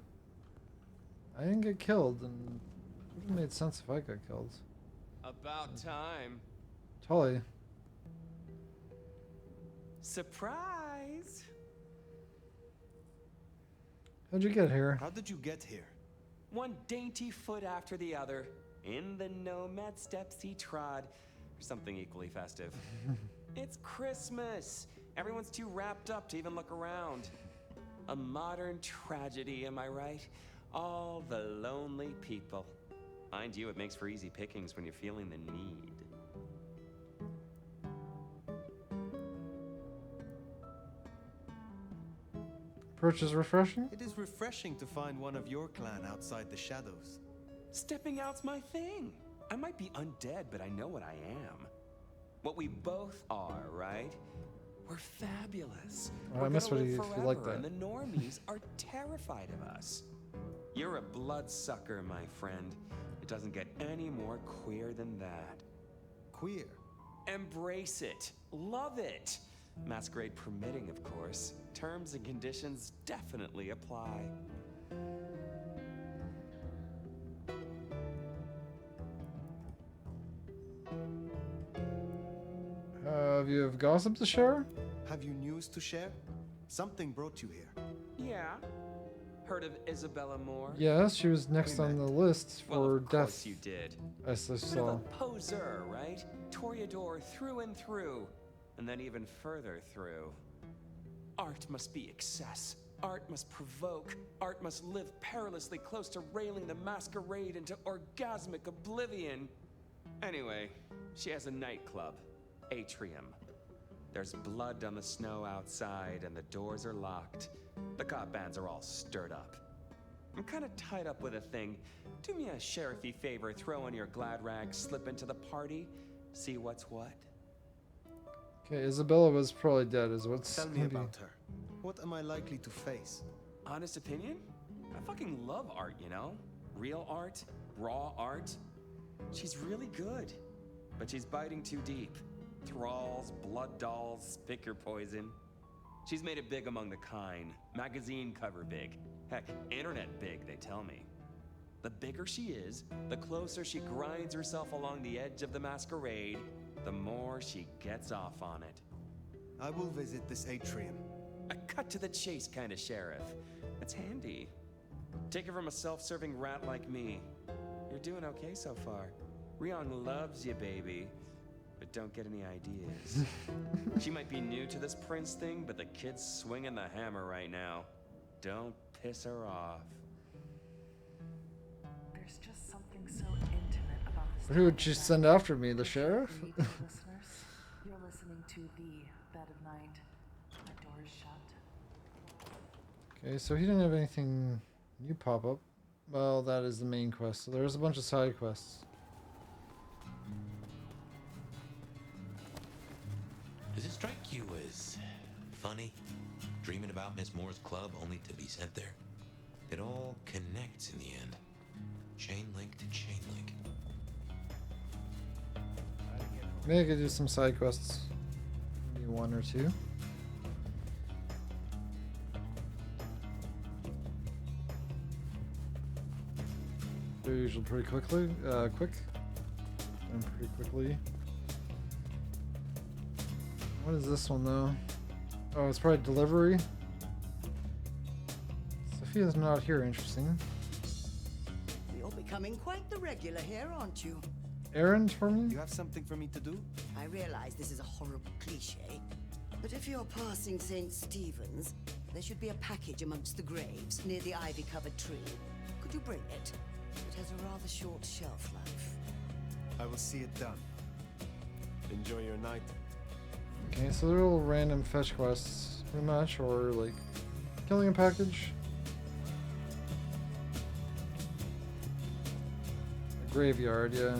I didn't get killed, and it would have made sense if I got killed. About time. Tully. Surprise! How'd you get here? How did you get here? One dainty foot after the other, in the nomad steps he trod, or something equally festive. It's Christmas. Everyone's too wrapped up to even look around. A modern tragedy, am I right? All the lonely people. Mind you, it makes for easy pickings when you're feeling the need. Approach is refreshing? It is refreshing to find one of your clan outside the shadows. Stepping out's my thing. I might be undead, but I know what I am. What we both are, right? We're fabulous. Oh, We're I miss gonna what live you feel like forever, that. And the normies are terrified of us. You're a bloodsucker, my friend. It doesn't get any more queer than that. Queer? Embrace it. Love it. Masquerade permitting, of course. Terms and conditions definitely apply. Have you have gossip to share? Have you news to share? Something brought you here. Yeah. Heard of Isabella Moore? Yes, she was next on the list Well, for of death. course you did. As I Bit of saw. a poseur, right? Toreador through and through. And then even further through. Art must be excess. Art must provoke. Art must live perilously close to railing the masquerade into orgasmic oblivion. Anyway, she has a nightclub, Atrium. There's blood on the snow outside, and the doors are locked. The cop bands are all stirred up. I'm kind of tied up with a thing. Do me a sheriffy favor, throw on your glad rags, slip into the party, see what's what. Okay, Isabella was probably dead, is what's Tell me gonna be. about her. What am I likely to face? Honest opinion? I fucking love art, you know? Real art, raw art. She's really good, but she's biting too deep. Thralls, blood dolls, pick your poison. She's made it big among the kind. Magazine cover big. Heck, internet big, they tell me. The bigger she is, the closer she grinds herself along the edge of the masquerade, the more she gets off on it. I will visit this atrium. A cut to the chase kind of sheriff. That's handy. Take it from a self-serving rat like me. You're doing okay so far. Ryong loves you, baby. But don't get any ideas. She might be new to this prince thing, but the kid's swinging the hammer right now. Don't piss her off. There's just something so intimate about this. Who would you send after me, the sheriff? Listeners, you're listening to The Bed of Night. My door is shut. Okay, so he didn't have anything new pop up. Well, that is the main quest. So there's a bunch of side quests. Does it strike you as funny? Dreaming about Miss Moore's club only to be sent there? It all connects in the end. Chain link to chain link. Maybe I could do some side quests. Maybe one or two. They're usually pretty quick. And pretty quickly. What is this one though? Oh, it's probably delivery. Sophia's not here. Interesting. You're becoming quite the regular here, aren't you? Errand for me? You have something for me to do? I realize this is a horrible cliche, but if you're passing St. Stephen's, there should be a package amongst the graves near the ivy-covered tree. Could you bring it? It has a rather short shelf life. I will see it done. Enjoy your night. Okay, so they're all random fetch quests, pretty much, or like killing a package. A graveyard, yeah.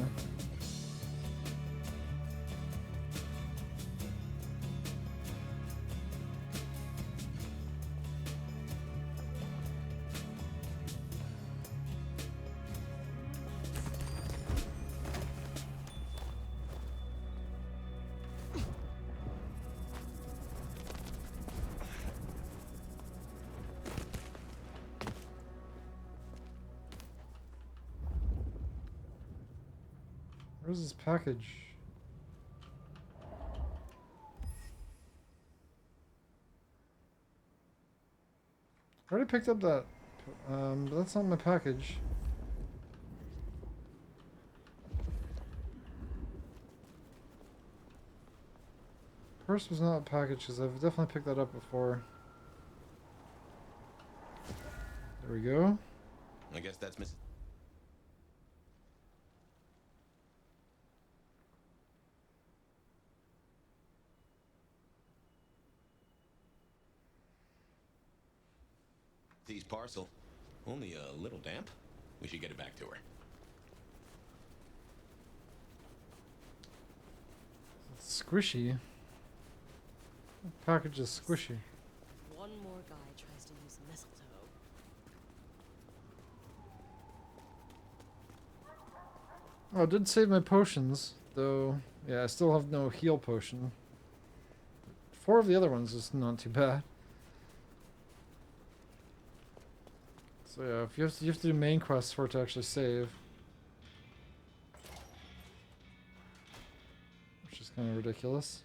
Where's this package? I already picked up that, but that's not my package. Purse was not a package because I've definitely picked that up before. There we go. I guess that's Miss. These parcel. Only a little damp. We should get it back to her. It's squishy. The package is squishy. One more guy tries to use mistletoe. Oh, I did save my potions, though. Yeah, I still have no heal potion. 4 of the other ones is not too bad. So yeah, if you have to do main quests for it to actually save. Which is kind of ridiculous.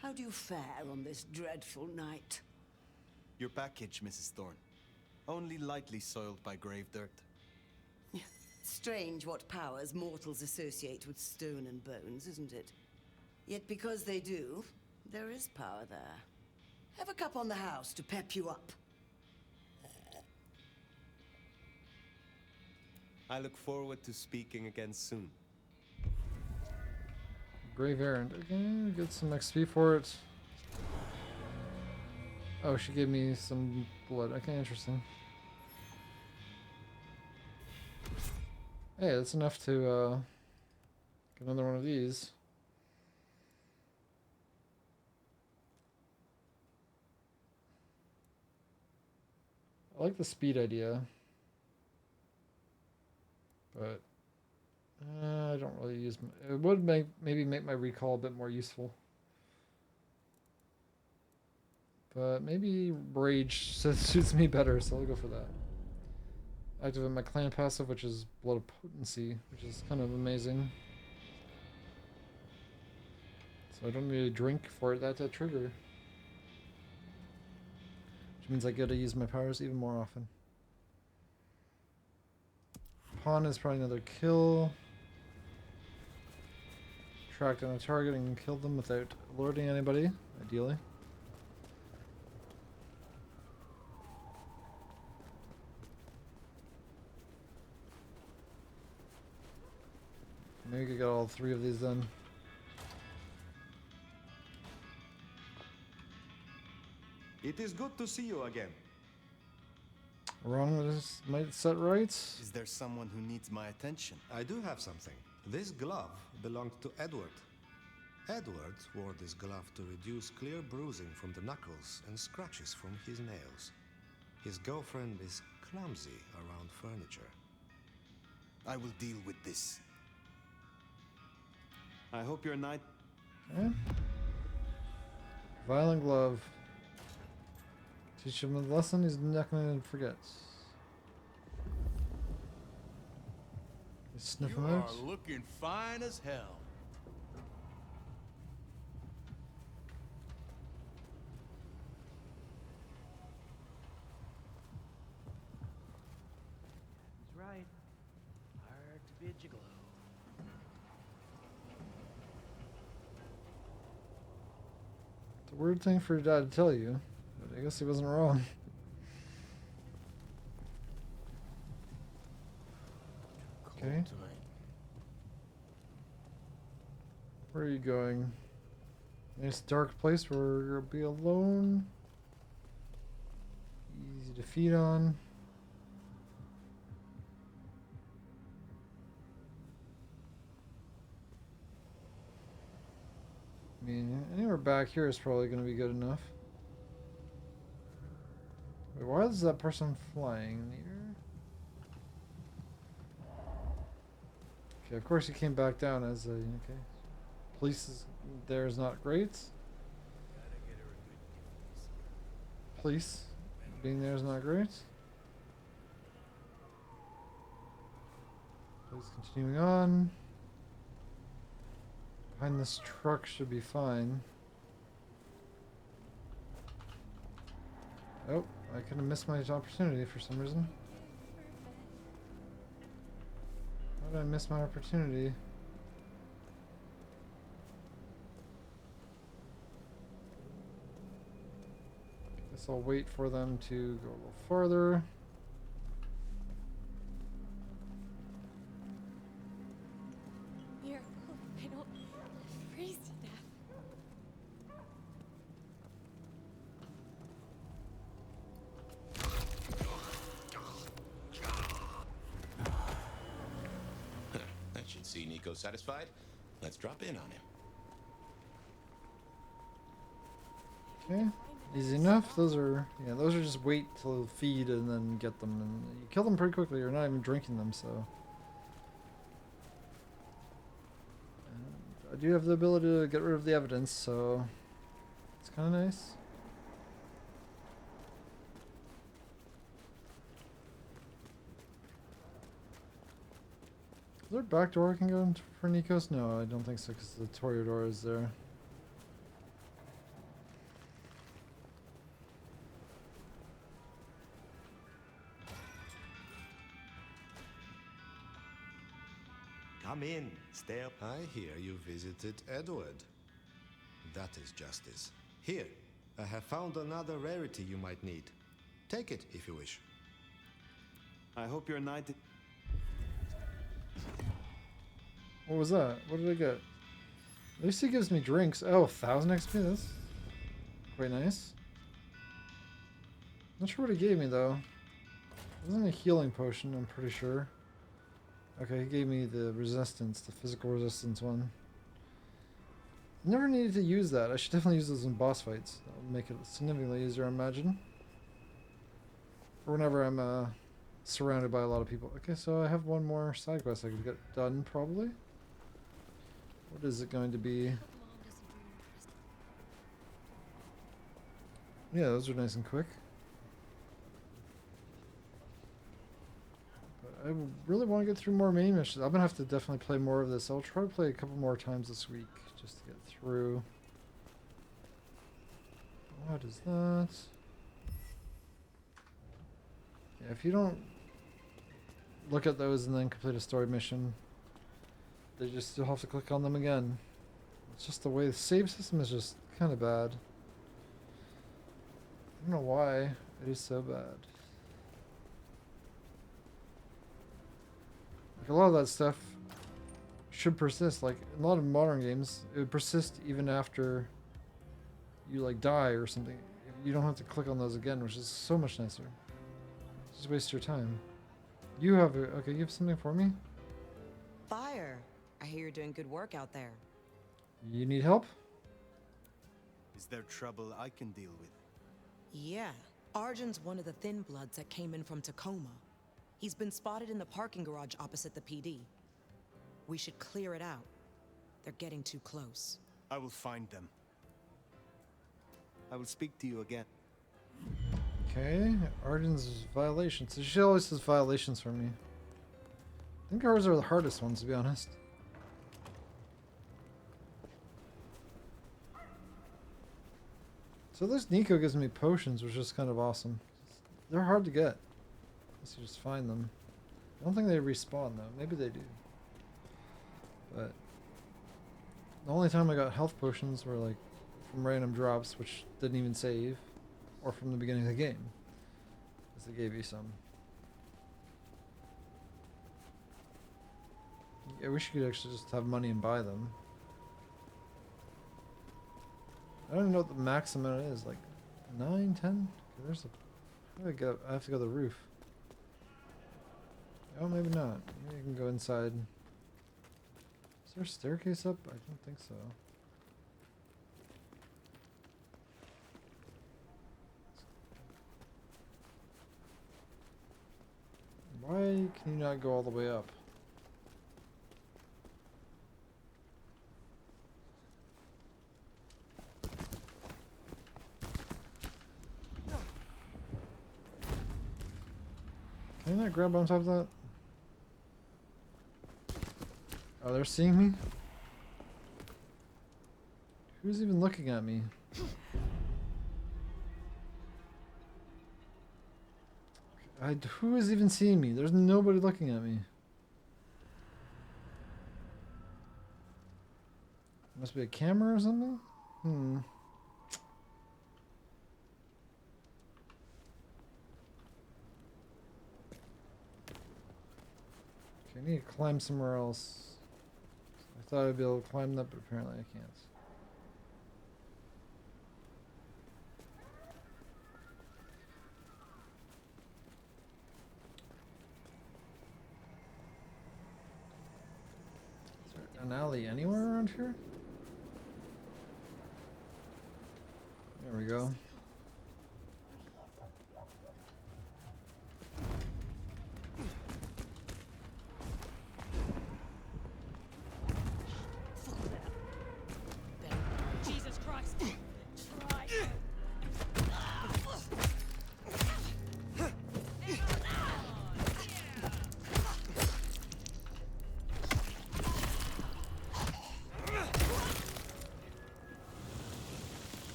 How do you fare on this dreadful night? Your package, Mrs. Thorne. Only lightly soiled by grave dirt. Strange what powers mortals associate with stone and bones, isn't it? Yet because they do, there is power there. Have a cup on the house to pep you up. I look forward to speaking again soon. Grave Errand. Okay, get some XP for it. Oh, she gave me some blood. Okay, interesting. Hey, that's enough to get another one of these. I like the speed idea, but I don't really use. It would maybe make my recall a bit more useful, but maybe Rage suits me better, so I'll go for that. Activate my clan passive, which is Blood of Potency, which is kind of amazing. So I don't need to drink for that to trigger. Which means I gotta use my powers even more often. Pawn is probably another kill. Track down a target and kill them without alerting anybody, ideally. Maybe we could get all 3 of these done. It is good to see you again. Wrong might set right. Is there someone who needs my attention? I do have something. This glove belonged to Edward. Edward wore this glove to reduce clear bruising from the knuckles and scratches from his nails. His girlfriend is clumsy around furniture. I will deal with this. I hope your night... Okay. Violent glove. Teach him a lesson he's not going to forget. Sniff him out. You are looking fine as hell. He's right. Hard to be a gigolo. It's a weird thing for your dad to tell you, but I guess he wasn't wrong. Okay. Where are you going? Nice dark place where you'll be alone. Easy to feed on. I mean, anywhere back here is probably going to be good enough. Wait, why is that person flying in the air? Okay, of course he came back down as a... Okay. Police is, there is not great. Police being there is not great. Police continuing on. Behind this truck should be fine. Oh, I could have missed my opportunity for some reason. How did I miss my opportunity? Guess I'll wait for them to go a little farther. Here, I don't freeze to death. That should see Nico satisfied. Let's drop in on him. Okay, easy enough. Those are just wait till feed and then get them, and you kill them pretty quickly. You're not even drinking them, so. And I do have the ability to get rid of the evidence, so It's kind of nice. Is there a back door I can go into for Nikos? No, I don't think so, because the Toreador is there. Come in, stay up. I hear you visited Edward. That is justice. Here, I have found another rarity you might need. Take it if you wish. I hope your knight. What was that? What did I get? At least he gives me drinks. Oh, 1,000 XP? That's quite nice. Not sure what he gave me, though. It wasn't a healing potion, I'm pretty sure. Okay, he gave me the resistance, the physical resistance one. Never needed to use that. I should definitely use those in boss fights. That'll make it significantly easier, I imagine. Or whenever I'm surrounded by a lot of people. Okay, so I have one more side quest I could get done, probably. What is it going to be? Yeah, those are nice and quick. But I really want to get through more main missions. I'm going to have to definitely play more of this. I'll try to play a couple more times this week just to get through. What is that? Yeah, if you don't look at those and then complete a story mission, they just still have to click on them again. It's just the way the save system is just kind of bad. I don't know why it is so bad. Like a lot of that stuff should persist. Like in a lot of modern games, it would persist even after you like die or something. You don't have to click on those again, which is so much nicer. Just waste your time. You have a, okay, you have something for me? Fire. I hear you're doing good work out there. You need help? Is there trouble I can deal with? Yeah. Arjun's one of the Thin Bloods that came in from Tacoma. He's been spotted in the parking garage opposite the PD. We should clear it out. They're getting too close. I will find them. I will speak to you again. Okay, Arden's violations. So she always says violations for me. I think ours are the hardest ones, to be honest. So this Nico gives me potions, which is kind of awesome. They're hard to get. Unless you just find them. I don't think they respawn though. Maybe they do. But the only time I got health potions were like from random drops, which didn't even save, or from the beginning of the game, because they gave you some. I wish you could actually just have money and buy them. I don't even know what the max amount is, like 9, 10? Okay, there's a... I have to go to the roof. Oh, maybe not. Maybe you can go inside. Is there a staircase up? I don't think so. Why can you not go all the way up? Can I not grab on top of that? Oh, they're seeing me? Who's even looking at me? Who is even seeing me? There's nobody looking at me. Must be a camera or something? Hmm. Okay, I need to climb somewhere else. I thought I'd be able to climb that, but apparently I can't. Is there an alley anywhere around here? There we go. Jesus Christ! Try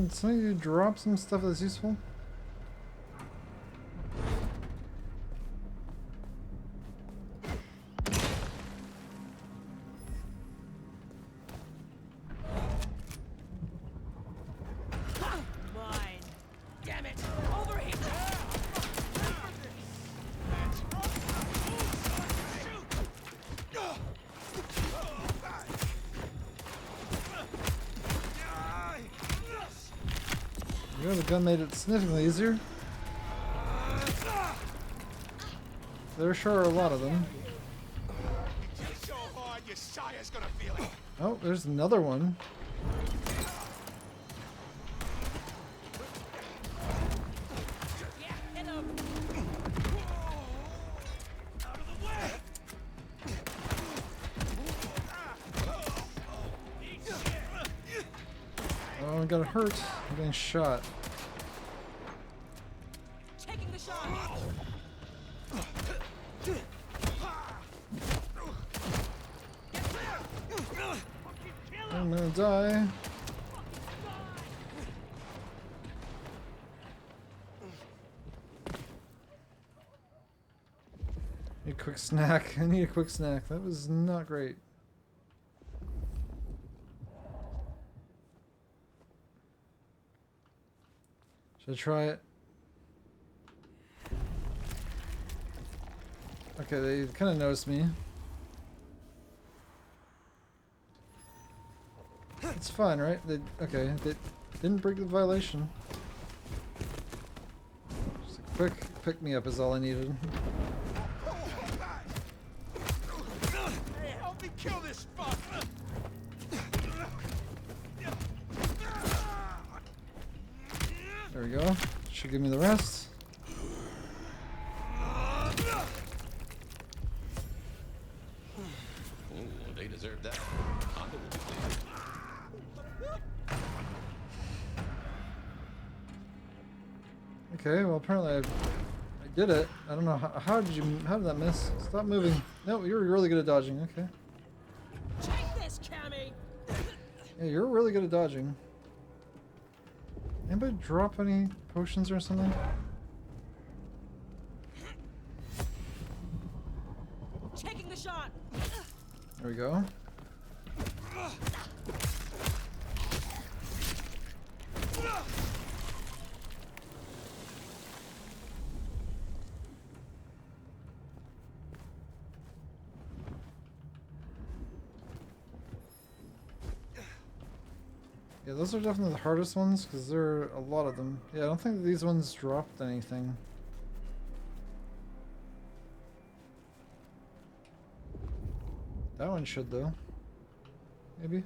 So you drop some stuff that's useful? Mine. Damn it! Overheat! Yeah, the gun made it significantly easier. There sure are a lot of them. So hard, your sire's gonna feel it. Oh, there's another one. Oh, I got hurt. I'm getting shot. Taking the shot. I'm gonna die. Need a quick snack. I need a quick snack. That was not great. Should I try it? Okay, they kind of noticed me. It's fine, right? Okay, they didn't break the violation. Just a quick pick me up is all I needed. Hey, help me kill this fuck! There we go. Should give me the rest. Ooh, they deserve that. Honda will be pleased. Okay, well apparently I did it. I don't know how did that miss? Stop moving. No, you're really good at dodging. Okay. Take this, Cammy. Yeah, you're really good at dodging. Anybody drop any potions or something? Taking the shot. There we go. Yeah, those are definitely the hardest ones because there are a lot of them. Yeah, I don't think these ones dropped anything. That one should though. Maybe.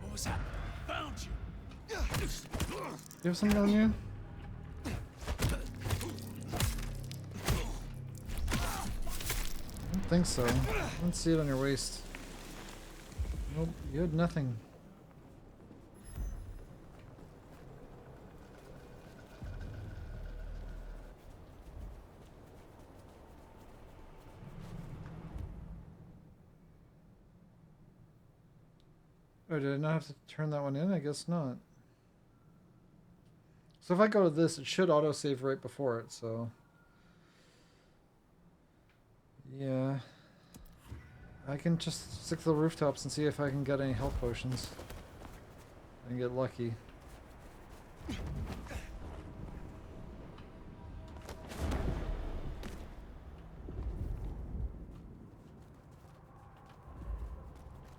What was that? Found you. You have something on you? I don't think so. I don't see it on your waist. Nope, you had nothing. Oh, did I not have to turn that one in? I guess not. So if I go to this, it should autosave right before it, so... Yeah. I can just stick to the rooftops and see if I can get any health potions. And get lucky.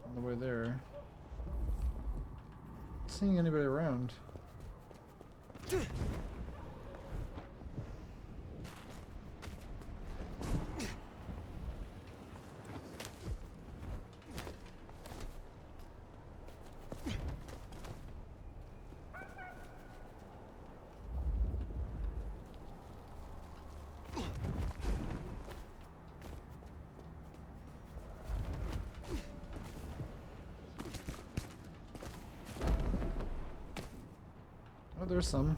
On the way there. Not seeing anybody around. Oh, there's some.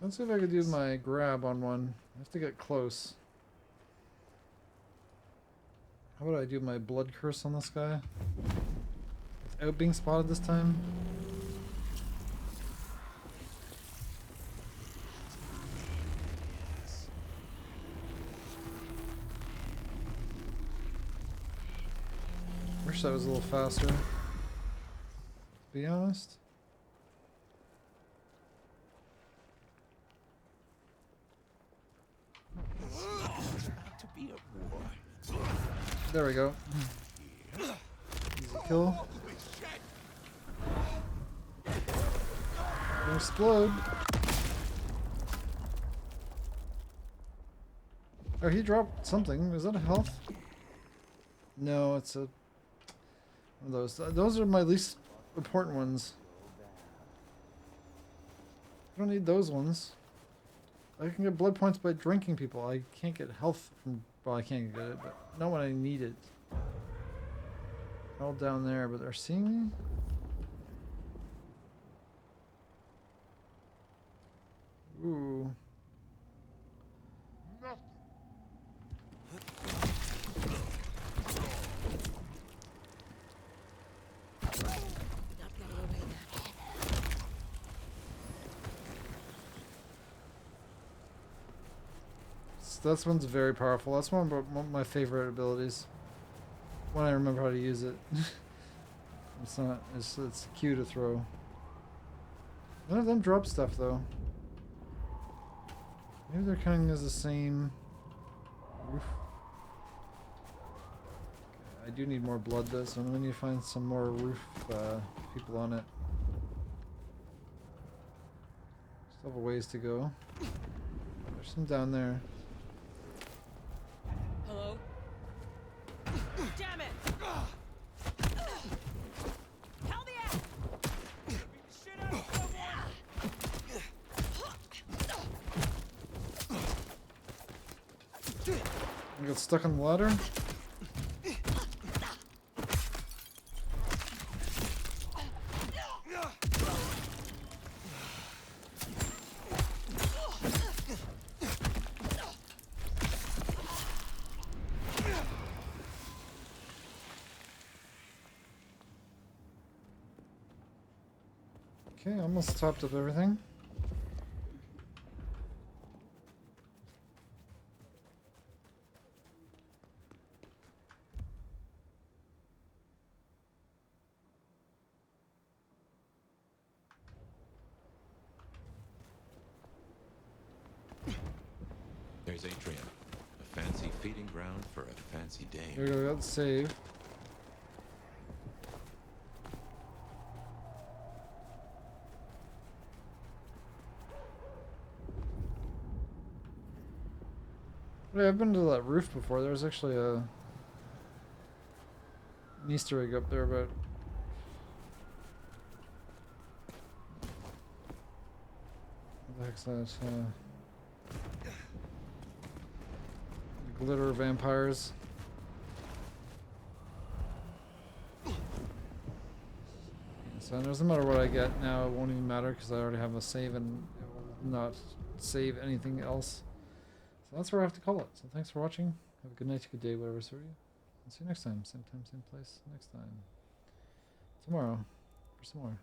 Let's see if I could do my grab on one. I have to get close. How about I do my blood curse on this guy? Without being spotted this time? Wish that was a little faster. To be honest. To be at war. There we go. Easy kill. Explode. Oh, he dropped something. Is that a health? No, it's a one of those. Those are my least important ones. I don't need those ones. I can get blood points by drinking people. I can't get health from... Well, I can't get it, but not when I need it. All down there, but they're seeing me? Ooh. This one's very powerful. That's one of my favorite abilities. When I remember how to use it. It's not. It's Q to throw. None of them drop stuff though. Maybe they're counting as the same. Oof. I do need more blood though, so I'm gonna need to find some more roof people on it. Still have a ways to go. There's some down there. Hello? Damn it! Hell the ass! Shit out of I got stuck on the ladder. Okay, almost topped up everything. There's Atrium, a fancy feeding ground for a fancy dame. There we go, we got the save. Yeah, I've been to that roof before. There was actually an Easter egg up there about... What the heck's that? Glitter vampires. So it doesn't matter what I get now, it won't even matter because I already have a save and it will not save anything else. So that's where I have to call it. So thanks for watching. Have a good night, good day, whatever's for you. And see you next time. Same time, same place, next time. Tomorrow for some more.